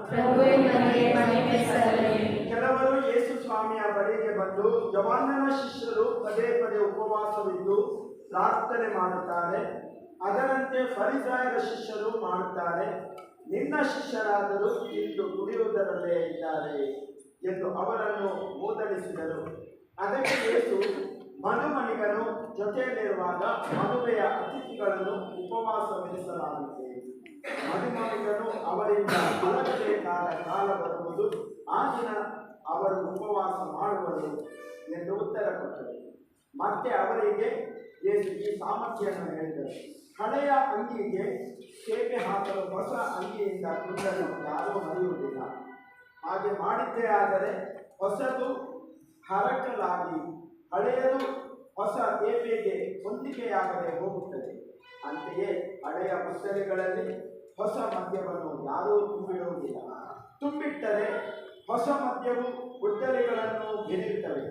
ಪ್ರಭುವೇ ನಿಮಗೆ ಮಹಿಮೆ ಸಲ್ಲಲಿ. ಕೆಲವರು ಯೇಸು ಸ್ವಾಮಿಯ ಬಳಿಗೆ ಬಂದು ಯೋಹಾನನ ಶಿಷ್ಯರು ಪದೇ ಪದೇ ಉಪವಾಸವಿದ್ದು ಪ್ರಾರ್ಥನೆ ಮಾಡುತ್ತಾರೆ, ಅದರಂತೆ ಫರಿಸಾಯರ ಶಿಷ್ಯರು ಮಾಡುತ್ತಾರೆ, ನಿನ್ನ ಶಿಷ್ಯರಾದರೂ ಇಂದು ಕುಡಿಯುವುದರಲ್ಲೇ ಇದ್ದಾರೆ ಎಂದು ಅವರನ್ನು ಮೂದಲಿಸಿದರು. ಅದಕ್ಕೆ ಯೇಸು, ಮದುಮಣಿಗನು ಜೊತೆಯಲ್ಲಿರುವಾಗ ಮದುವೆಯ ಅತಿಥಿಗಳನ್ನು ಉಪವಾಸವಿರಿಸಲಾಗುತ್ತದೆ. ಮದುಮಣಿಗನು ಅವರಿಂದ ಮಲಗಬೇಕಾದ ಕಾಲ ಬರುವುದು, ಆ ದಿನ ಅವರು ಉಪವಾಸ ಮಾಡುವರು ಎಂದು ಉತ್ತರ ಕೊಟ್ಟರು. ಮತ್ತೆ ಅವರಿಗೆ ಯೇಸು ಈ ಸಾಮರ್ಥ್ಯವನ್ನು ಹೇಳಿದರು, ಹಳೆಯ ಅಂಗಿಗೆ ಸೇವೆ ಹಾಕಲು ಹೊಸ ಅಂಗಿಯಿಂದ ಕುಂಡನ್ನು ಯಾರೂ ಮರೆಯುವುದಿಲ್ಲ. ಹಾಗೆ ಮಾಡಿದ್ದೇ ಆದರೆ ಹೊಸದು ಹರಕಲಾಗಿ ಹಳೆಯದು ಹೊಸ ತೇಪೆಗೆ ಹೊಂದಿಕೆಯಾಗದೆ ಹೋಗುತ್ತದೆ. ಅಂತೆಯೇ ಹಳೆಯ ಬುದ್ದಲಿಗಳಲ್ಲಿ ಹೊಸ ಮದ್ಯವನ್ನು ಯಾರೂ ತುಂಬಿಡುವುದಿಲ್ಲ. ತುಂಬಿಟ್ಟರೆ ಹೊಸ ಮದ್ಯವು ಬುದ್ದಲಿಗಳನ್ನು ಗೆಲ್ಲಿರುತ್ತವೆ,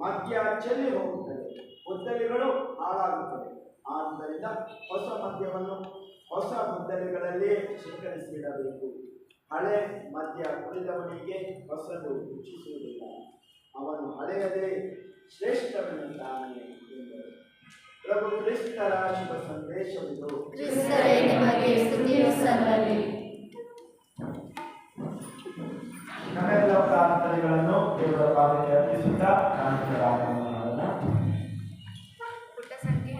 ಮದ್ಯ ಚೆಲ್ಲಿ ಹೋಗುತ್ತದೆ, ಬುದ್ದಲಿಗಳು ಹಾಳಾಗುತ್ತವೆ. ಆದ್ದರಿಂದ ಹೊಸ ಮದ್ಯವನ್ನು ಹೊಸ ಬುದ್ದಲಿಗಳಲ್ಲೇ ಶೇಖರಿಸಿಡಬೇಕು. ಹಳೆ ಮದ್ಯ ಕುಡಿದವನಿಗೆ ಹೊಸದು ರುಚಿಸುವುದಿಲ್ಲ, ಅವನು ಹಳೆಯದೇ ಶ್ರೇಷ್ಠವೆನ್ನುತ್ತಾನೆ ಎಂದರು. ಪ್ರಭು ಕ್ರಿಸ್ತರ ಶುಭ ಸಂದೇಶವಿದು. ಕ್ರಿಸ್ತರೇ ನಿಮಗೆ ಸ್ತುತಿಯು ಸಲ್ಲಲಿ. ನಮ್ಮೆಲ್ಲ ಪ್ರಾರ್ಥನೆಗಳನ್ನು ದೇವರ ಪಾದಕ್ಕೆ ಅರ್ಪಿಸುತ್ತಾ ಪ್ರಾರ್ಥನೆ ಮಾಡೋಣ. ಪುಟ್ಟ ಸಂಖ್ಯೆ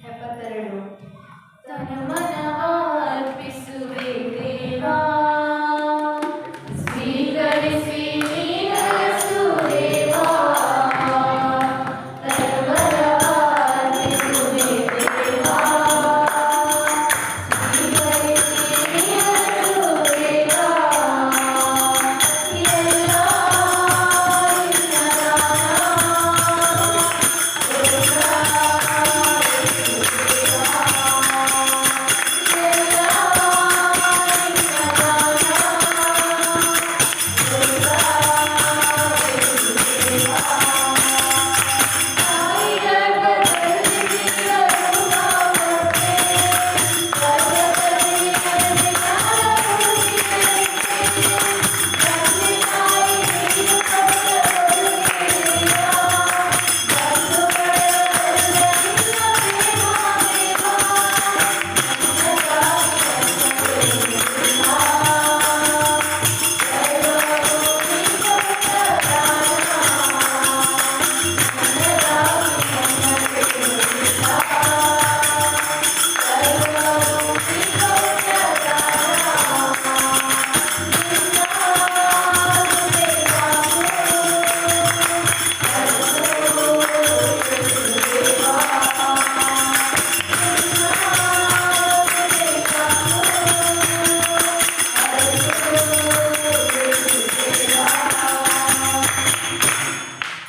72. ತನುಮನವ ಅರ್ಪಿಸುವೆ ದೇವಾ, ಸ್ವೀಕರಿಸಿ ನೀನರಸು ದೇವಾ. ತನುಮನವ ಅರ್ಪಿಸುವೆ ದೇವಾ, ಸ್ವೀಕರಿಸಿ ನೀನರಸು ದೇವಾ. ಎಲ್ಲ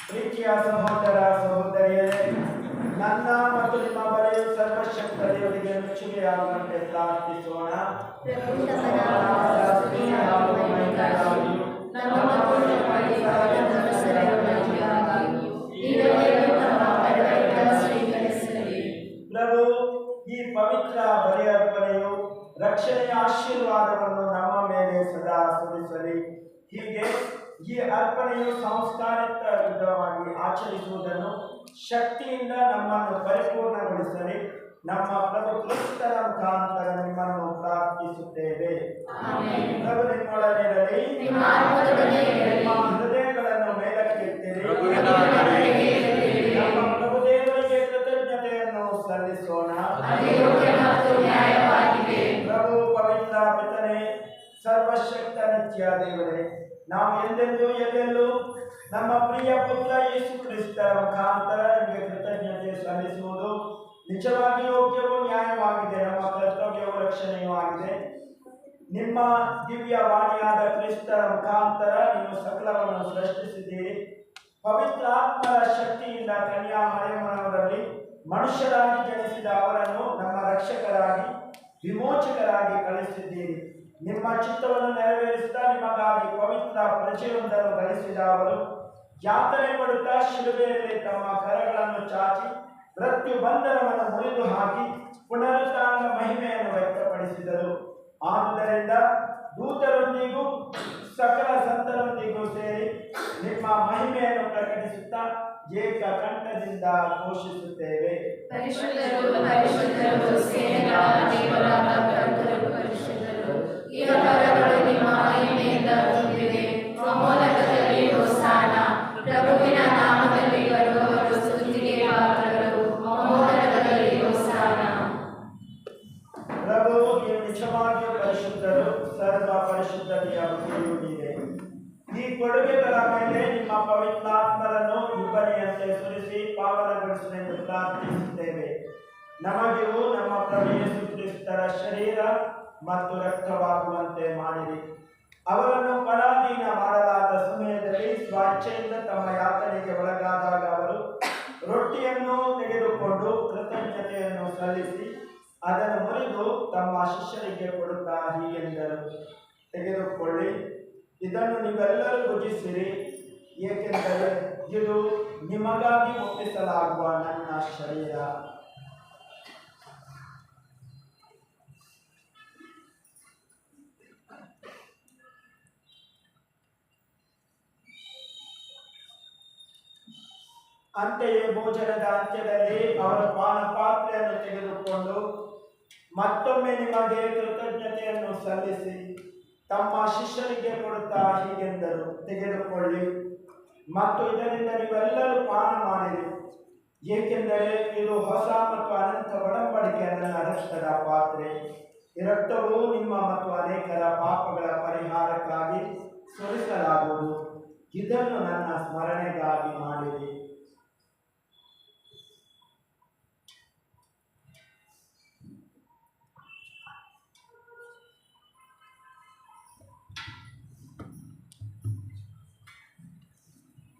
ಪ್ರೀತಿಯ ಸಹೋದರ ಸಹೋದರಿಯರೇ, ನನ್ನ ಮತ್ತು ನಿಮ್ಮ ಬಳಿಯು ಸರ್ವಶಕ್ತ ದೇವರಿಗೆ ಮೆಚ್ಚುಗೆಯಾಗುವಂತೆ ಪ್ರಾರ್ಥಿಸೋಣ. ಪ್ರಭು ತಮ್ಮನ ಸ್ತುತಿ ಹಾಗೂ ಮಹಿಮೆಗಾಗಿಯೂ ನಮ್ಮ ಮತ್ತು ನಮ್ಮ ಪರಿವಾರದ ಸರಳತೆಗಾಗಿಯೂ ಈ ದೇವರು ನಮ್ಮ ಕಳಕಳಿಯಿಂದ ಸ್ವೀಕರಿಸಲಿ. ಪ್ರಭು, ಈ ಪವಿತ್ರ ಬಲಿಯರ್ಪಣೆಯು ರಕ್ಷಣೆಯ ಆಶೀರ್ವಾದವನ್ನು ನಮ್ಮ ಮೇಲೆ ಸದಾ ಸುರಿಸಲಿ. ಹೀಗೆ ಈ ಅರ್ಪಣೆಯು ಸಂಸ್ಕಾರಯುತವಾಗಿ ಆಚರಿಸುವುದನ್ನು ಶಕ್ತಿಯಿಂದ ನಮ್ಮನ್ನು ಪರಿಪೂರ್ಣಗೊಳಿಸಲಿ. ನಮ್ಮ ಪ್ರಭು ಕ್ರಿಸ್ತರ ಮುಖಾಂತರ ನಿಮ್ಮನ್ನು ಪ್ರಾರ್ಥಿಸುತ್ತೇವೆ. ಆಮೆನ್. ಪ್ರಭು ನಿಮ್ಮೊಡನಿರಲಿ. ನಿಮ್ಮ ಆತ್ಮದೊಡನೆ ಇರಲಿ. ನಿಮ್ಮ ಹೃದಯಗಳನ್ನು ಮೇಲಕ್ಕೆತ್ತಿರಿ. ಪ್ರಭುವಿನ ಕಡೆಗೆ ಇರಲಿ. ನಮ್ಮ ಪ್ರಭು ದೇವರಿಗೆ ಕೃತಜ್ಞತೆಯನ್ನು ಸಲ್ಲಿಸೋಣ. ಅದು ಯೋಗ್ಯ ಮತ್ತು ನ್ಯಾಯವಾಗಿದೆ. ಪ್ರಭು ಪವಿತ್ರ ಪಿತನೇ, ಸರ್ವಶಕ್ತ ನಿತ್ಯ ದೇವರೇ, ನಾವು ಎಂದೆಂದೂ ಎಲ್ಲೆಲ್ಲೂ ನಮ್ಮ ಪ್ರಿಯ ಪುತ್ರ ಯೇಸು ಕ್ರಿಸ್ತರ ಮುಖಾಂತರ ನಿಮಗೆ ಕೃತಜ್ಞತೆ ಸಲ್ಲಿಸುವುದು ನಿಜವಾಗಿ ಯೋಗ್ಯವೂ ನ್ಯಾಯವಾಗಿದೆ, ನಮ್ಮ ಕರ್ತವ್ಯವೂ ರಕ್ಷಣೆಯೂ ಆಗಿದೆ. ನಿಮ್ಮ ದಿವ್ಯ ವಾಣಿಯಾದ ಕ್ರಿಸ್ತರ ಮುಖಾಂತರ ನೀವು ಸಕಲವನ್ನು ಸೃಷ್ಟಿಸಿದ್ದೀರಿ. ಪವಿತ್ರ ಆತ್ಮರ ಶಕ್ತಿಯಿಂದ ಕನ್ಯಾ ಮರಿಯಮ್ಮನವರಲ್ಲಿ ಮನುಷ್ಯರಾಗಿ ಜನಿಸಿದ ಅವರನ್ನು ನಮ್ಮ ರಕ್ಷಕರಾಗಿ ವಿಮೋಚಕರಾಗಿ ಕಳಿಸಿದ್ದೀರಿ. ನಿಮ್ಮ ಚಿತ್ತವನ್ನು ನೆರವೇರಿಸುತ್ತಾ ನಿಮಗಾಗಿ ಪವಿತ್ರ ಪ್ರಜೆಯೊಂದನ್ನು ಗಳಿಸಿದ ಅವರು ಯಾತನೆ ಪಡುತ್ತಾ ಶಿಲುಬೆಯಲ್ಲಿ ತಮ್ಮ ಕರಗಳನ್ನು ಚಾಚಿ ಮೃತ್ಯು ಬಂಧನವನ್ನು ಮುರಿದು ಹಾಕಿ ಪುನರುತ್ಥಾನದ ಮಹಿಮೆಯನ್ನು ವ್ಯಕ್ತಪಡಿಸಿದರು. ಆದುದರಿಂದ ದೂತರೊಂದಿಗೂ ಸಕಲ ಸಂತರೊಂದಿಗೂ ಸೇರಿ ನಿಮ್ಮ ಮಹಿಮೆಯನ್ನು ಪ್ರಕಟಿಸುತ್ತಾ ಏಕ ಕಂಠದಿಂದ ಘೋಷಿಸುತ್ತೇವೆ. ಪರಿಶುದ್ಧರು ಪರಿಶುದ್ಧರು ಸೇನೆಗಳ ದೇವರಾದ ಕರ್ತರು ಪರಿಶುದ್ಧರು. ಇಹಪರಗಳು ನಿಮ್ಮ ಮಹಿಮೆಯಿಂದ ತುಂಬಿವೆ. ಮಹೋನ್ನತದಲ್ಲಿ ಹೋಸಾನ. ಪ್ರಭುವಿನ ನಾಮದಲ್ಲಿ ಬರುವವರು ಸ್ತುತಿಗೆ ಪಾತ್ರರು. ಮಹೋನ್ನತದಲ್ಲಿ ಹೋಸಾನ. ಪ್ರಭು ನೀವು ನಿಜವಾಗಿಯೂ ಪರಿಶುದ್ಧರು, ಸರ್ವ ಪರಿಶುದ್ಧತೆಯ ಬಗೆಯೂ ಇದೆ. ಈ ಕೊಡುಗೆಗಳ ಮೇಲೆ ನಿಮ್ಮ ಪವಿತ್ರಾತ್ಮರನ್ನು ಇಬ್ಬನಿಯಂತೆ ಸುರಿಸಿ ಪಾವನಗೊಳಿಸಲೆಂದು ಪ್ರಾರ್ಥಿಸುತ್ತೇವೆ. ನಮಗಿವು ನಮ್ಮ ಪ್ರಭು ಯೇಸು ಕ್ರಿಸ್ತರ ಶರೀರ ಮತ್ತು ರಕ್ತವಾಗುವಂತೆ ಮಾಡಿರಿ. ಅವರನ್ನು ಪರಾಧೀನ ಮಾಡಲಾದ ಸಮಯದಲ್ಲಿ ಸ್ವೇಚ್ಛೆಯಿಂದ ತಮ್ಮ ಯಾತನೆಗೆ ಒಳಗಾದಾಗ ಅವರು ರೊಟ್ಟಿಯನ್ನು ತೆಗೆದುಕೊಂಡು ಕೃತಜ್ಞತೆಯನ್ನು ಸಲ್ಲಿಸಿ ಅದನ್ನು ಮುರಿದು ತಮ್ಮ ಶಿಷ್ಯರಿಗೆ ಕೊಡುತ್ತಾ ಹೀಗೆಂದರು, ತೆಗೆದುಕೊಳ್ಳಿ, ಇದನ್ನು ನೀವೆಲ್ಲರೂ ಭುಜಿಸಿರಿ, ಏಕೆಂದರೆ ಇದು ನಿಮಗಾಗಿ ಒಪ್ಪಿಸಲಾಗುವ ನನ್ನ ಶರೀರ. ಅಂತೆಯೇ ಭೋಜನದ ಅಂತ್ಯದಲ್ಲಿ ಅವರ ಪಾನ ಪಾತ್ರೆಯನ್ನು ತೆಗೆದುಕೊಂಡು ಮತ್ತೊಮ್ಮೆ ನಿಮಗೆ ಕೃತಜ್ಞತೆಯನ್ನು ಸಲ್ಲಿಸಿ ತಮ್ಮ ಶಿಷ್ಯರಿಗೆ ಕೊಡುತ್ತಾ ಹೀಗೆಂದರು, ತೆಗೆದುಕೊಳ್ಳಿ ಮತ್ತು ಇದರಿಂದ ನೀವೆಲ್ಲರೂ ಪಾನ ಮಾಡಿರಿ, ಏಕೆಂದರೆ ಇದು ಹೊಸ ಮತ್ತು ಅನಂತ ಒಡಂಬಡಿಕೆಯ ನನ್ನ ರಕ್ತದ ಪಾತ್ರೆ. ಈ ರಕ್ತವು ನಿಮ್ಮ ಮತ್ತು ಅನೇಕರ ಪಾಪಗಳ ಪರಿಹಾರಕ್ಕಾಗಿ ಸುರಿಸಲಾಗುವುದು. ಇದನ್ನು ನನ್ನ ಸ್ಮರಣೆಗಾಗಿ ಮಾಡಿರಿ.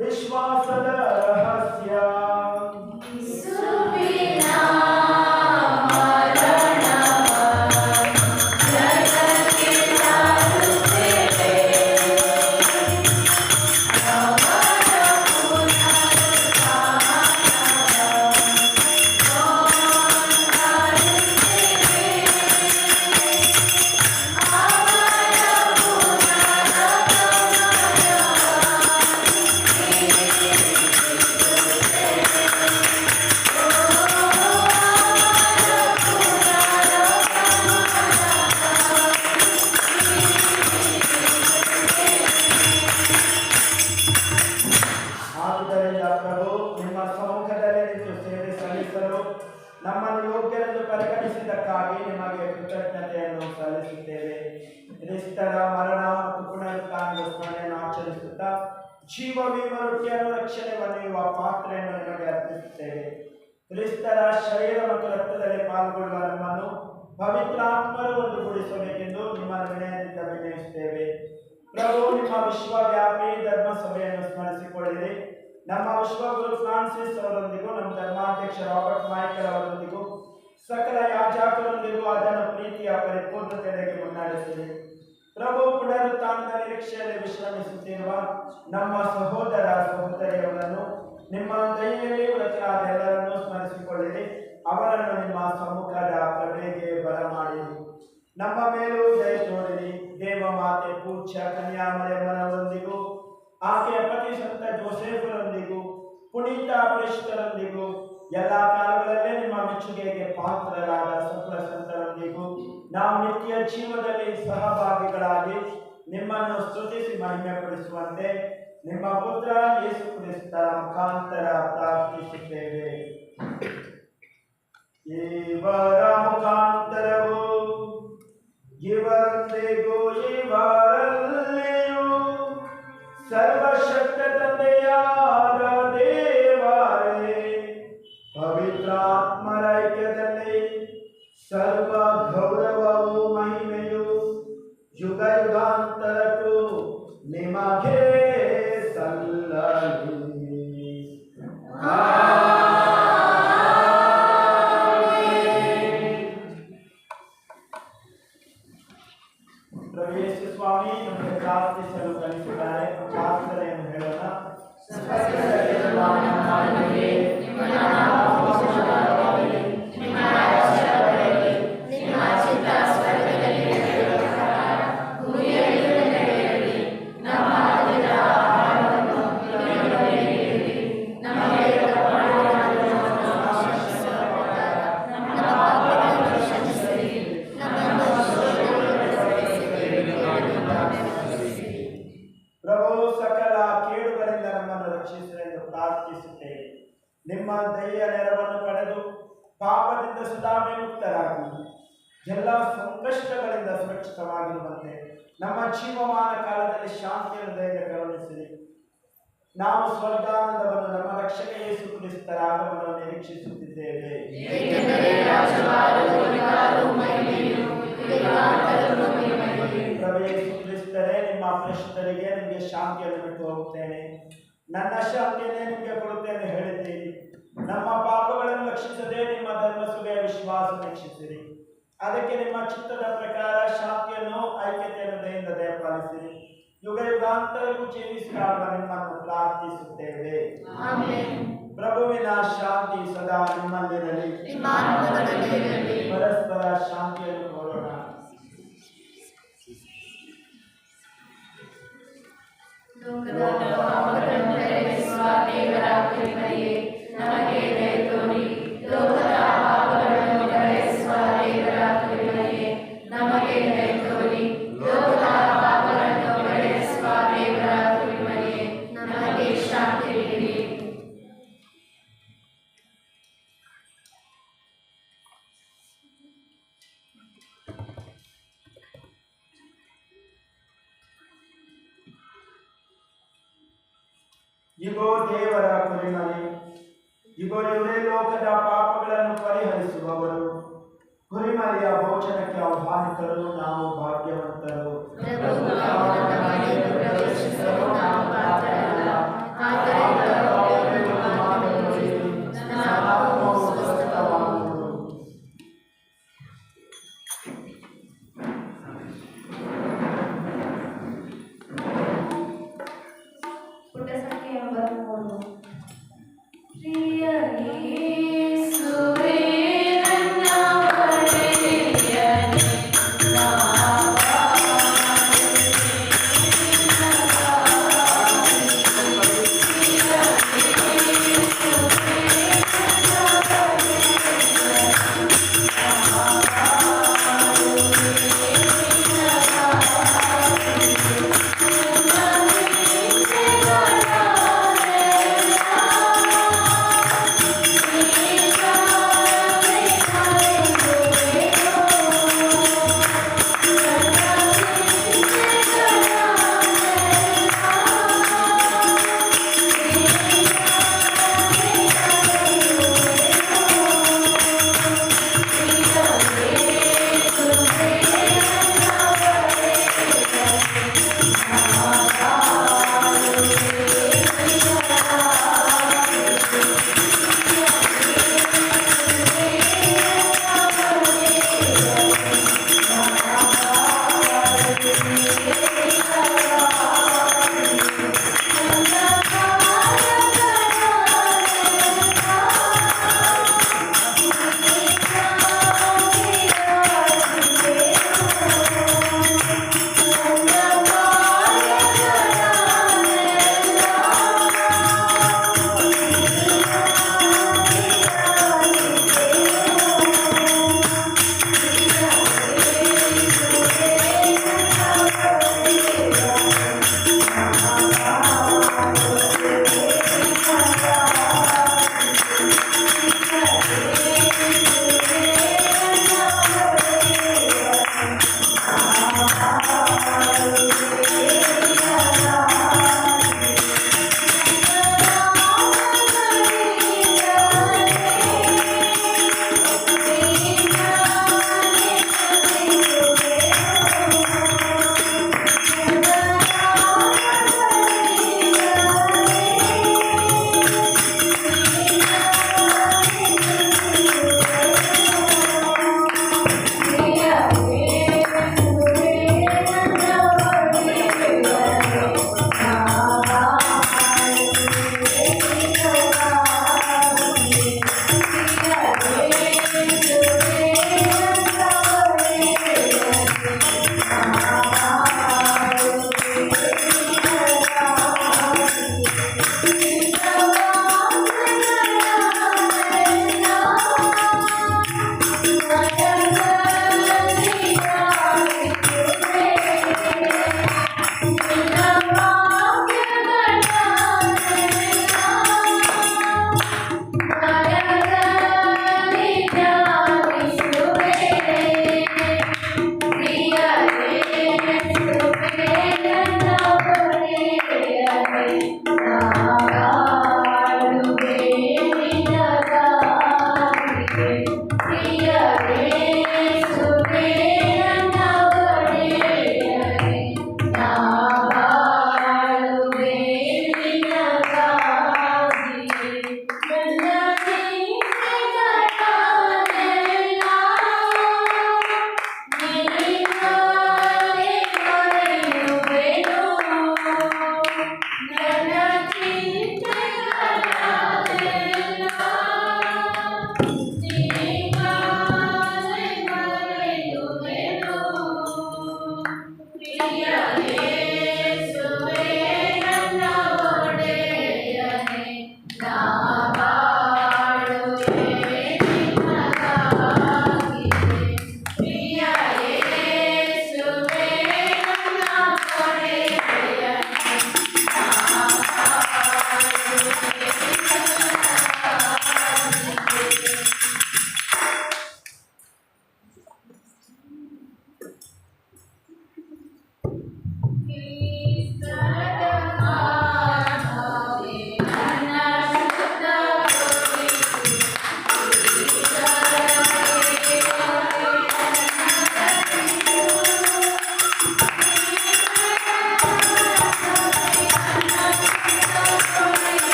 ವಿಶ್ವಾಸದ ರಹಸ್ಯ. ನಮ್ಮನ್ನು ಯೋಗ್ಯರೆಂದು ಪರಿಗಣಿಸಿದ್ದಕ್ಕಾಗಿ ನಿಮಗೆ ಕೃತಜ್ಞತೆಯನ್ನು ಸಲ್ಲಿಸುತ್ತೇವೆ. ಕ್ರಿಸ್ತರ ಮರಣ ಮತ್ತು ಪುನರುತ್ಥಾನದ ಸ್ಮರಣೆಯನ್ನು ಆಚರಿಸುತ್ತಾ ಜೀವವಿರುವ ರೊಟ್ಟಿಯನ್ನು ರಕ್ಷಣೆ ಹೊಂದಿರುವ ಪಾತ್ರೆಯನ್ನು ನಿಮಗೆ ಅರ್ಪಿಸುತ್ತೇವೆ. ಕ್ರಿಸ್ತರ ಶರೀರ ಮತ್ತು ರಕ್ತದಲ್ಲಿ ಪಾಲ್ಗೊಳ್ಳುವ ನಮ್ಮನ್ನು ಪವಿತ್ರಾತ್ಮರು ಒಂದುಗೂಡಿಸಬೇಕೆಂದು ನಿಮ್ಮನ್ನು ವಿನಯದಿಂದ ವಿನಯಿಸುತ್ತೇವೆ. ಪ್ರಭು, ನಿಮ್ಮ ವಿಶ್ವವ್ಯಾಪಿ ಧರ್ಮಸಭೆಯನ್ನು ಸ್ಮರಿಸಿಕೊಳ್ಳಿರಿ. ನಮ್ಮ ವಿಶ್ವಗುರು ಫ್ರಾನ್ಸಿಸ್ ಅವರೊಂದಿಗೂ ನಮ್ಮ ಧರ್ಮಾಧ್ಯಕ್ಷ ರಾಬರ್ಟ್ ಮೈಕೆಲ್ ಅವರೊಂದಿಗೂ ಸಕಲ ಯಾಜಕರೊಂದಿಗೂ ಅದನ್ನು ಪ್ರೀತಿಯ ಪರಿಪೂರ್ಣತೆಗೆ ಮುನ್ನಡೆಸಿರಿ. ಪ್ರಭು, ಪುನರುತ್ಥಾನದ ನಿರೀಕ್ಷೆಯಲ್ಲಿ ವಿಶ್ರಮಿಸುತ್ತಿರುವ ನಮ್ಮ ಸಹೋದರ ಸಹೋದರಿಯರನ್ನು ನಿಮ್ಮ ದಯೆಯಲ್ಲಿ ವ್ರತರಾದ ಎಲ್ಲರನ್ನೂ ಸ್ಮರಿಸಿಕೊಳ್ಳಿರಿ. ಅವರನ್ನು ನಿಮ್ಮ ಸಮ್ಮುಖದ ಪ್ರಭೆಗೆ ಬರಮಾಡಿರಿ. ನಮ್ಮ ಮೇಲೂ ದಯ ತೋರಿರಿ. ದೇವ ಮಾತೆ ಪೂಜ್ಯ ಕನ್ಯಾಮರಿಯಮ್ಮನವರೊಂದಿಗೂ ಆಕೆಯ ಪತಿ ಸಂತ ಜೋಸೆಫರೊಂದಿಗೂ ಪುನೀತ ಪ್ರೇಷಿತರೊಂದಿಗೂ ಎಲ್ಲ ಕಾಲಗಳಲ್ಲೇ ನಿಮ್ಮ ಮೆಚ್ಚುಗೆಗೆ ಪಾತ್ರರಾದ ಸಕಲ ಸಂತರೊಂದಿಗೂ ನಾವು ನಿತ್ಯ ಜೀವದಲ್ಲಿ ಸಹಭಾಗಿಗಳಾಗಿ ನಿಮ್ಮನ್ನು ಸ್ತುತಿಸಿ ಮಹಿಮೆಪಡಿಸುವಂತೆ ನಿಮ್ಮ ಪುತ್ರ ಯೇಸು ಕ್ರಿಸ್ತರ ಮುಖಾಂತರ ಪ್ರಾರ್ಥಿಸುತ್ತೇವೆ. ಇವರ ಮುಖಾಂತರವು ಇವರೊಂದಿಗೂ ಇವರಲ್ಲಿಯೂ ಸರ್ವಶಕ್ತ ತಂದೆಯಾದ ದೇವರೇ, ಪವಿತ್ರಾತ್ಮರ ಐಕ್ಯದಲ್ಲಿ ಸರ್ವ ಗೌರವವು ಮಹಿಮೆಯು ಯುಗ ಯುಗಾಂತರಕ್ಕೂ ನಿಮಗೆ ಸಲ್ಲಲಿ. ಪ್ರವೇಶ ಸ್ವಾಮಿ ನಮಗೆ ಪ್ರಾರ್ಥಿಸಲು ಕಲಿಸಿದ್ದಾರೆ. ಪ್ರಾರ್ಥನೆಯನ್ನು ಹೇಳೋಣ. ನಿಮ್ಮ ಚಿತ್ತ ಸ್ವರ್ಗದಲ್ಲಿ ನಿಮ್ಮ ದಯೆಯ ನೆರವನ್ನು ಪಡೆದು ಪಾಪದಿಂದ ಸದಾ ವಿಮುಕ್ತರಾಗಿ ಎಲ್ಲ ಸಂಕಷ್ಟಗಳಿಂದ ಸುರಕ್ಷಿತವಾಗಿರುವಂತೆ ನಮ್ಮ ಜೀವಮಾನ ಕಾಲದಲ್ಲಿ ಶಾಂತಿಯನ್ನು ದಯೆಯಿಂದ ಕರುಣಿಸಿರಿ. ನಾವು ಸ್ವರ್ಗಾನಂದವನ್ನು ನಮ್ಮ ರಕ್ಷಕ ಯೇಸು ಕ್ರಿಸ್ತರ ಆಗಮನವನ್ನು ನಿರೀಕ್ಷಿಸುತ್ತಿದ್ದೇವೆ. ಪ್ರಭು ಯೇಸು ಕ್ರಿಸ್ತರೇ, ನಿಮ್ಮ ಅಪರಿಶುದ್ಧರಿಗೆ ನಿಮಗೆ ಶಾಂತಿಯನ್ನು ಬಿಟ್ಟು ಹೋಗುತ್ತೇನೆ, ನನ್ನ ಶಾಂತಿಯನ್ನೇ ನಿಮಗೆ ಕೊಡುತ್ತೇನೆ ಹೇಳಿದ್ದೀರಿ. ನಮ್ಮ ಪಾಪಗಳನ್ನು ರಕ್ಷಿಸದೆ ನಿಮ್ಮ ಧರ್ಮಸುಗೆಯ ವಿಶ್ವಾಸ ರಕ್ಷಿಸಿರಿ. ಅದಕ್ಕೆ ನಿಮ್ಮ ಚಿತ್ತದ ಪ್ರಕಾರ ಶಾಂತಿಯನ್ನು ಐಕ್ಯತೆಯನ್ನು ದಯೆಯಿಂದ ದಯಪಾಲಿಸಿರಿ. ಯುಗ ಯುಗಾಂತರಕ್ಕೂ ಜೀವಿಸಿದಾಗ ನಿಮ್ಮನ್ನು ಪ್ರಾರ್ಥಿಸುತ್ತೇವೆ. ಪ್ರಭುವಿನ ಶಾಂತಿ ಸದಾ ನಿಮ್ಮಲ್ಲಿರಲಿ. ಪರಸ್ಪರ ಶಾಂತಿಯನ್ನು ಕೋರೋಣ. ನಮಗೆ ದಯ ತೋರಿ ಲೋಕದ ಪಾಪಗಳನ್ನು ಪರಿಹರಿಸುವ ದೇವರ ಕೃಪೆಗೆ, ನಮಗೆ ದಯ ತೋರಿ ಲೋಕದ ಪಾಪಗಳನ್ನು ಪರಿಹರಿಸುವ ದೇವರ ಕೃಪೆಗೆ, ನಮಗೆ ಶಾಂತಿ ನೀಡಿ. ಇಗೋ ದೇವರ ಕುರಿಮರಿ, ಇಗೋ ಇವರೇ ಲೋಕದ ಪಾಪಗಳನ್ನು ಪರಿಹರಿಸುವವರು. ಕುರಿಮರಿಯ ಭೋಜನಕ್ಕೆ ಆಹ್ವಾನಿತರು ನಾವು ಭಾಗ್ಯವಂತರು. ಪುಟ ಸಂಖ್ಯೆ 83. ಪ್ರಿಯ ಯೇಸುವೇ ನನ್ನ ಒಡೆಯನೇ,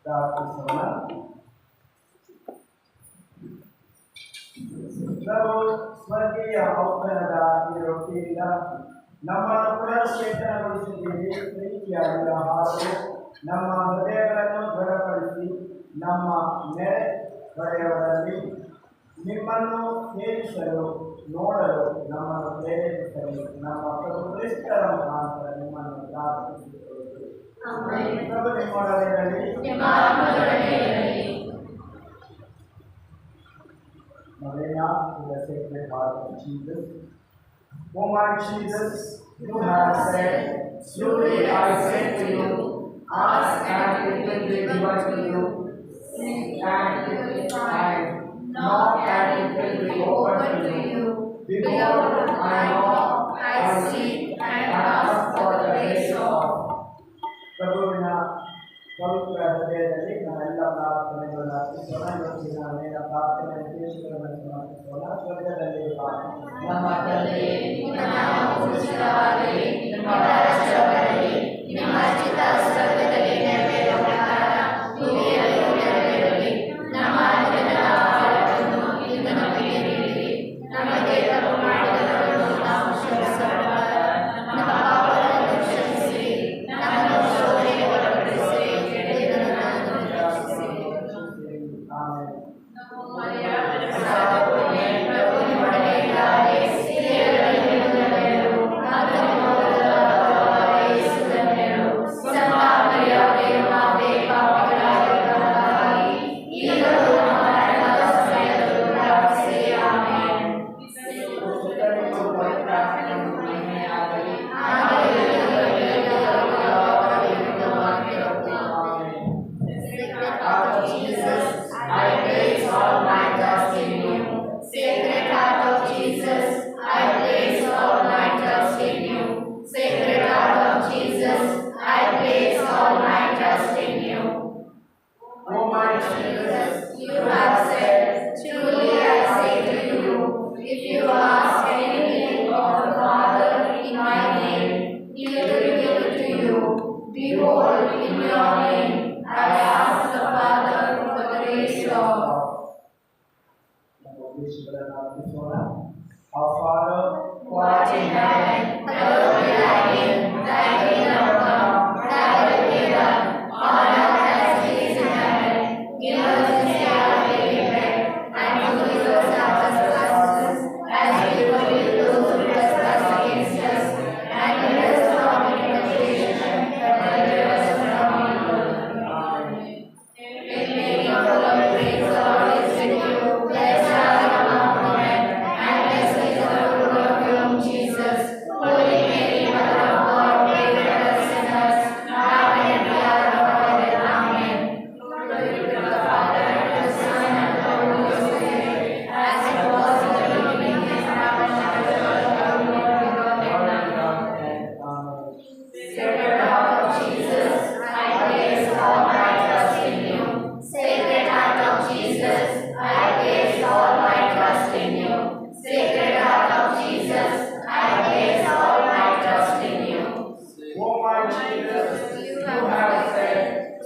ಪ್ರಾರ್ಥಿಸೋಣ. ಪ್ರಭು, ಸ್ವರ್ಗೀಯ ಔತಣದ ಈ ರೊಟ್ಟಿಯಿಂದ ನಮ್ಮನ್ನು ಪುನಶ್ಚೇತನಗೊಳಿಸಿದ್ದೀರಿ. ಪ್ರೀತಿಯಾದ ಆಹಾರವು ನಮ್ಮ ಹೃದಯಗಳನ್ನು ದೃಢಪಡಿಸಿ ನಮ್ಮ ನೆರೆ ಹೊರೆಯವರಲ್ಲಿ ನಿಮ್ಮನ್ನು ಸೇರಿಸಲು ನೋಡಲು ನಮ್ಮನ್ನು ಪ್ರೇರೇಪಿಸಲು ನಮ್ಮ ಪ್ರಭು ಕ್ರಿಸ್ತರ ಮುಖಾಂತರ ನಿಮ್ಮನ್ನು ಪ್ರಾರ್ಥಿಸುತ್ತೇವೆ. ಪ್ರಭು ನಿಮ್ಮೊಡನೆ ಇರಲಿ. Novena to the Sacred Heart of Jesus. O my Jesus, you have said, "Truly I say to you, ask and it will be given to you, seek and it will be found, knock and it will be opened to you. Behold, I knock, I seek and ask for the grace of." ಪ್ರಭುವಿನ ಪವಿತ್ರ ಹೃದಯದಲ್ಲಿ ನಾವೆಲ್ಲ ಪ್ರಾರ್ಥನೆಗಳನ್ನು ಅರ್ಪಿಸೋಣ. ಇವತ್ತಿನ ನೇರ ಪ್ರಾರ್ಥನೆ ಉದ್ದೇಶಗಳನ್ನು ಸಮರ್ಪಿಸೋಣ. ಸ್ವರ್ಗದಲ್ಲಿರುವ ನಮ್ಮ ತಂದೆಯೇ, ನಿಮ್ಮ ನಾಮವು ಪೂಜಿತವಾಗಲಿ, ನಿಮ್ಮ ರಾಜ್ಯ ಬರಲಿ, ನಿಮ್ಮ ಚಿತ್ತ ಸ್ವರ್ಗದಲ್ಲಿ ನೆರವೇರುವ ಪ್ರಕಾರ ಭೂಮಿಯಲ್ಲೂ ನೆರವೇರಲಿ. ನಮ್ಮ ಅನುದಿನದ ಆಹಾರವನ್ನು ಇಂದು ನಮಗೆ ನೀಡಿರಿ. ನಮಗೆ ತಪ್ಪು ಮಾಡಿದವರನ್ನು ನಾವು ಕ್ಷಮಿಸುವಾಗ ನಮ್ಮ ಪಾಪಗಳನ್ನು ಕ್ಷಮಿಸಿರಿ. ನಮ್ಮನ್ನು ಶೋಧನೆಗೆ ಒಳಪಡಿಸಿರಿ, ಕೆಡುಕರಿಂದ ನಮ್ಮನ್ನು ರಕ್ಷಿಸಿರಿ. ಆಮೆನ್. ನಮೋ ಮರಿಯ ಪ್ರಭುವೇ, ಪ್ರಭು ನಿಮ್ಮೊಡನೆ ಇದ್ದಾರೆ. ಸ್ತ್ರೀಯರಲ್ಲಿ ನೀವು ಧನ್ಯರು, ಮತ್ತು ನಿಮ್ಮ ಉದರದ ಫಲವಾದ ಯೇಸು ಧನ್ಯರು. ಸಂತ ಮರಿಯಾಗೆ ಮಾತೆ, ಪಾಪಿಗಳಾಗಿರುವ ನಮಗಾಗಿ ಈಗಲೂ ನಮ್ಮ ಮರಣದ ಸಮಯದಲ್ಲೂ ಪ್ರಾರ್ಥಿಸಿರಿ. Amen. Sacred Heart of Jesus, I place all my trust in you. Sacred Heart of Jesus, I place all my trust in you. O my Jesus, you have said, "Truly I say to you, if you ask anything of the Father in my name, He will give it to you. Behold, in your name I ask the Father for the grace of." Our Father, Who art in heaven, hallowed be thy name. Thy kingdom come, thy will be done, on earth as it is in heaven. Give us this day our daily bread, and forgive us our trespasses, as we forgive those who trespass against us. And lead us not into temptation, but deliver us from evil. Hail Mary, full of grace, the Lord is with you. Blessed are you among women, and blessed is the fruit of your womb, Jesus. Holy Mary, Mother of God, pray for us sinners, now and at the hour of our death. Amen. Glory to the Father, and to the Son, and to the Holy Spirit, as it was in the beginning, is now, and ever shall be, world without end. Amen. Sacred Heart of Jesus, I place all my trust in you. Sacred Heart of Jesus, I place all my trust in you. Sacred Heart of Jesus, I place all my trust in you. O my Jesus, You have said,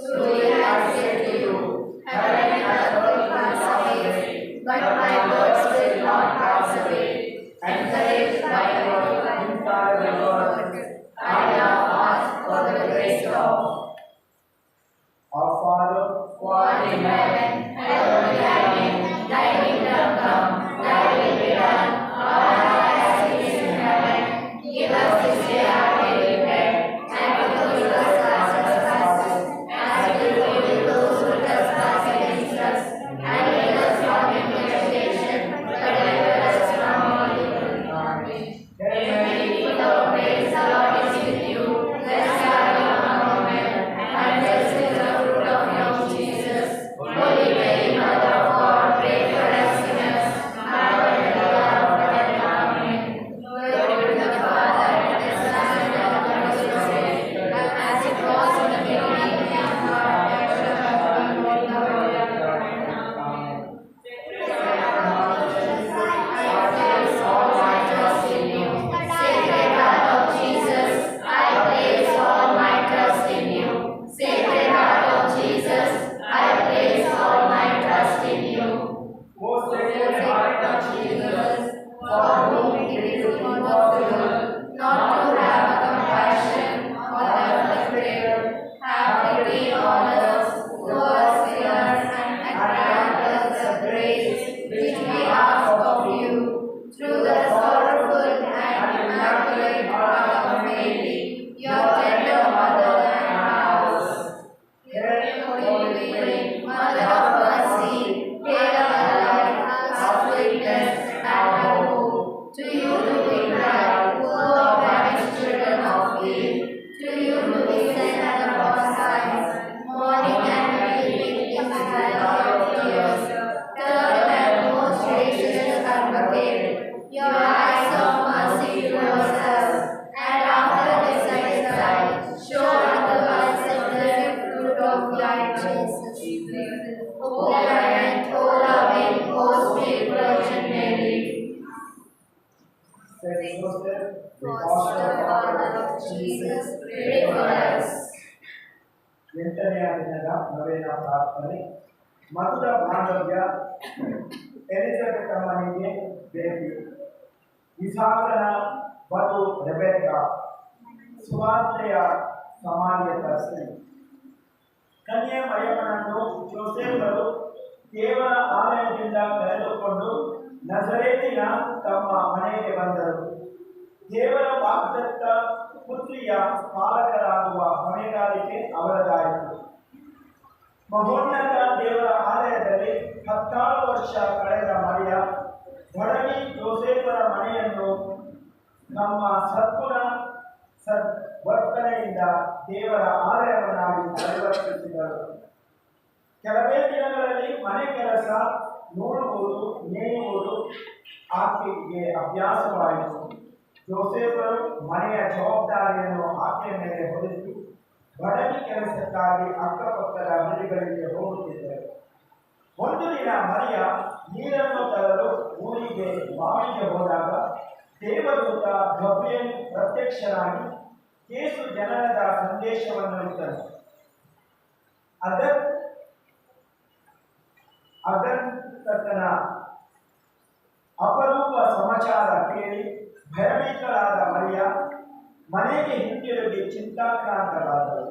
"Truly I say to you, heaven and earth will pass away, but my words will not pass away." Encouraged by your infallible word, I now ask for the grace of. our Father, Who art in heaven, hallowed be thy name. Thy kingdom come, thy will be done, on earth as it is in heaven. Give us this day our daily bread, and forgive us our trespasses, as we forgive those who trespass against us. And lead us not into temptation, but deliver us from evil. Amen. Hail Mary, full of grace, the Lord is with you. Blessed are you among women, and blessed is the fruit of your womb, Jesus. Holy Queen, Mother of Mercy, hail our life, our sweetness, and our hope. To you do we cry, poor banished children of Eve. To you do we send our sighs, mourning and weeping in the valley of tears. Third and most gracious Advocate, your eyes of mercy towards us, and after this exile, show unto us the blessed fruit of thy Jesus. O clement, O loving, O sweet Virgin Mary, Saint Joseph, the foster father of Jesus, pray for us. ಎಂಟನೆಯ ದಿನದ ನವೇನ ಪ್ರಾರ್ಥನೆ. ಮಧುರ ಬಾಂಧವ್ಯ. Elizabeth ಅಮ್ಮನಿಗೆ ಭೇಟಿ. ಇಸಾಕನ ವಧು ರೆಬೆಕ್ಕಾ. ಸುವಾರ್ತೆಯ ಸಮಾನ್ಯತ ಸ್ತ್ರೀ. ಕನ್ಯೆ ಮರಿಯಮ್ಮನನ್ನು ಜೋಸೇಫರು ದೇವರ ಆಲಯದಿಂದ ಕರೆದುಕೊಂಡು ನಜರೇತಿನ ತಮ್ಮ ಮನೆಗೆ ಬಂದರು. ದೇವರ ವಾಗ್ದತ್ತ ಪುತ್ರಿಯ ಪಾಲಕರಾಗುವ ಹೊಣೆಗಾರಿಕೆ ಅವರದಾಯಿತು. ಮಹೋನ್ನತ ದೇವರ ಆಲಯದಲ್ಲಿ 16 ವರ್ಷ ಕಳೆದ ಮರಿಯ ಒಡಗಿ ಜೋಸೇಫರ ಮನೆಯನ್ನು ನಮ್ಮ ಸದ್ಗುಣ ವರ್ತನೆಯಿಂದ ದೇವರ ಆಲಯವನ್ನಾಗಿ ಪರಿವರ್ತಿಸಿದರು. ಕೆಲವೇ ದಿನಗಳಲ್ಲಿ ಮನೆ ಕೆಲಸ, ನೋಡುವುದು, ನೇಯುವುದು ಆಕೆಗೆ ಅಭ್ಯಾಸವಾಯಿತು. ಜೋಸೇಫರು ಮನೆಯ ಜವಾಬ್ದಾರಿಯನ್ನು ಆಕೆಯ ಮೇಲೆ ಹೊರಿಸಿ ಬಡಗಿ ಕೆಲಸಕ್ಕಾಗಿ ಅಕ್ಕಪಕ್ಕದ ಹಳ್ಳಿಗಳಿಗೆ ಹೋಗುತ್ತಿದ್ದರು. ಒಂದು ದಿನ ಮರಿಯ ನೀರನ್ನು ತರಲು ಊರಿಗೆ ಬಾವಿಗೆ ಹೋದಾಗ ದೇವದೂತ ಗಬ್ರಿಯಲ್ ಪ್ರತ್ಯಕ್ಷನಾಗಿ ಯೇಸು ಜನನದ ಸಂದೇಶವನ್ನು ಇತ್ತನು. ಅಗಂತಕನ ಅಪರೂಪ ಸಮಾಚಾರ ಕೇಳಿ ಭಯಭೀತರಾದ ಮರಿಯ ಮನೆಗೆ ಹಿಂತಿರುಗಿ ಚಿಂತಾಕ್ರಾಂತರಾದರು.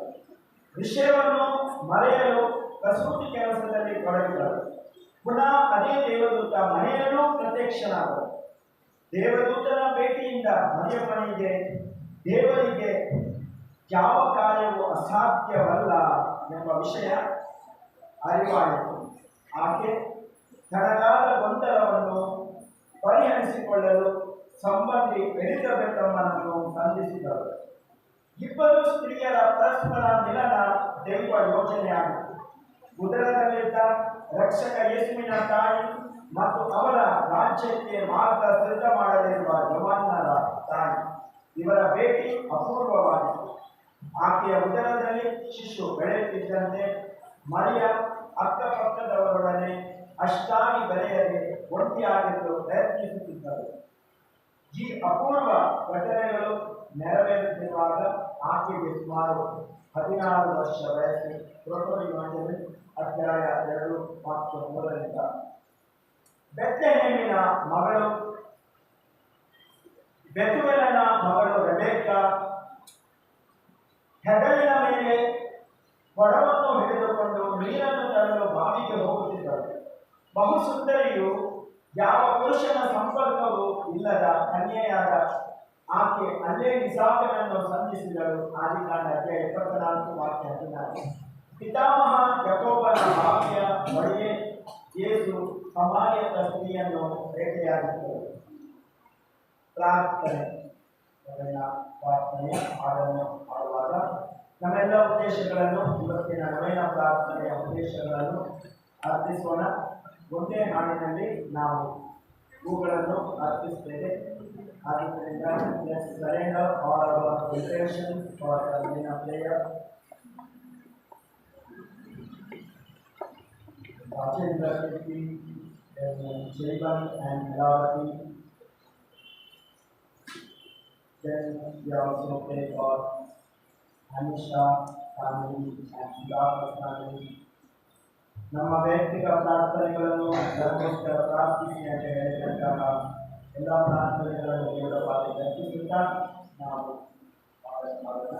ವಿಷಯವನ್ನು ಮರೆಯಲು ಕಸೂತಿ ಕೆಲಸದಲ್ಲಿ ತೊಡಗಿದರು. ಪುನಃ ಅದೇ ದೇವದೂತ ಮನೆಯಲ್ಲೂ ಪ್ರತ್ಯಕ್ಷನಾದರು. ದೇವದೂತನ ಭೇಟಿಯಿಂದ ಮರಿಯಮ್ಮನಿಗೆ ದೇವರಿಗೆ ಯಾವ ಕಾರ್ಯವೂ ಅಸಾಧ್ಯವಲ್ಲ ಎಂಬ ವಿಷಯ ಅರಿವಾಯಿತು. ಆಕೆ ತನಗಾದ ಗೊಂದಲವನ್ನು ಪರಿಹರಿಸಿಕೊಳ್ಳಲು ಸಂಬಂಧಿ ಎಲಿಜಬೆತ್ ಅಮ್ಮನನ್ನು ಸಂಧಿಸಿದರು. ಇಬ್ಬರು ಸ್ತ್ರೀಯರ ಪರಸ್ಪರ ಮಿಲನ ದೈವ ಯೋಜನೆಯಾಗಿತ್ತು. ಉದರದಲ್ಲಿದ್ದ ರಕ್ಷಕ ಯೇಸುವಿನ ತಾಯಿ ಮತ್ತು ಅವರ ರಾಜ್ಯಕ್ಕೆ ಮಾರ್ಗ ಸಿದ್ಧ ಮಾಡಲಿರುವ ಯೌವನರ ತಾಯಿ, ಇವರ ಭೇಟಿ ಅಪೂರ್ವವಾಗಿತ್ತು. ಆಕೆಯ ಉದರದಲ್ಲಿ ಶಿಶು ಬೆಳೆಯುತ್ತಿದ್ದಂತೆ ಮರಿಯ ಅಕ್ಕಪಕ್ಕದವರೊಡನೆ ಅಷ್ಟಾಗಿ ಬೆರೆಯದೆ ಒಂಟಿಯಾಗಿರಲು ಪ್ರಯತ್ನಿಸುತ್ತಿದ್ದರು. ಈ ಅಪೂರ್ವ ಘಟನೆಗಳು ನೆರವೇರುತ್ತಿರುವಾಗ ಆಕೆಗೆ ಸುಮಾರು 16 ವರ್ಷ ವಯಸ್ಸು. ಪ್ರೊಟೋಯೋಜನೆ ಅಧ್ಯಾಯ 2 ಮತ್ತು 3ರಿಂದ. ಬೆತ್ಲೆಹೇಮಿನ ಮಗಳು ಬೆತುವೇಲನ ಮಗಳು ರೆಬೆಕ್ಕಾ ಹೆಗಲಿನ ಮೇಲೆ ಕೊಡವನ್ನು ಹಿಡಿದುಕೊಂಡು ನೀರನ್ನು ತರಲು ಬಾವಿಗೆ ಹೋಗುತ್ತಿದ್ದರು. ಬಹು ಸುಂದರಿಯು, ಯಾವ ಪುರುಷನ ಸಂಪರ್ಕವೂ ಇಲ್ಲದ ಕನ್ಯೆಯಾದ ಆಕೆ ಅಲ್ಲೇ ಇಸಾಕನನ್ನು ಸಂಧಿಸಿದಳು. ಆದಿಕಾಂಡ ಅಧ್ಯಾಯ 24 ವಾಕ್ಯ 16. ಪಿತಾಮಹ ಯಾಕೋಬನ ಬಾವಿಯ ಬಳಿಯೇ ಯೇಸು ಸಮಾರ್ಯದ ಸ್ತ್ರೀಯನ್ನು ಭೇಟಿಯಾಗಿದ್ದರು. ಪ್ರಾರ್ಥನೆಯ ಹಾಡನ್ನು ಹಾಡುವಾಗ ನಮ್ಮೆಲ್ಲ ಉದ್ದೇಶಗಳನ್ನು, ಇವತ್ತಿನ ನವೇನ ಪ್ರಾರ್ಥನೆಯ ಉದ್ದೇಶಗಳನ್ನು ಅರ್ಪಿಸೋಣ. ಒಂದೇ ಹಾಡಿನಲ್ಲಿ ನಾವು ಇವುಗಳನ್ನು ಅರ್ಪಿಸುತ್ತೇವೆ. ಆದ್ದರಿಂದ let's surrender all our preparation for the novena prayer. Rajendra Kirti, Jaivan and Melavati. Then we also pray for Anisha family and Sudhakar family. ನಮ್ಮ ವೈಯಕ್ತಿಕ ಪ್ರಾರ್ಥನೆಗಳನ್ನು ಧರ್ಮೋತ್ತರ ಪ್ರಾರ್ಥಿಸಿ ಅಂತ ಹೇಳಿದಂತಹ ಎಲ್ಲ ಪ್ರಾರ್ಥನೆಗಳನ್ನು ದೇವರ ಪಾಲಿಗೆ ಅರ್ಪಿಸುತ್ತಾ ನಾವು ಮಾಡೋಣ.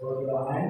Go to the hand.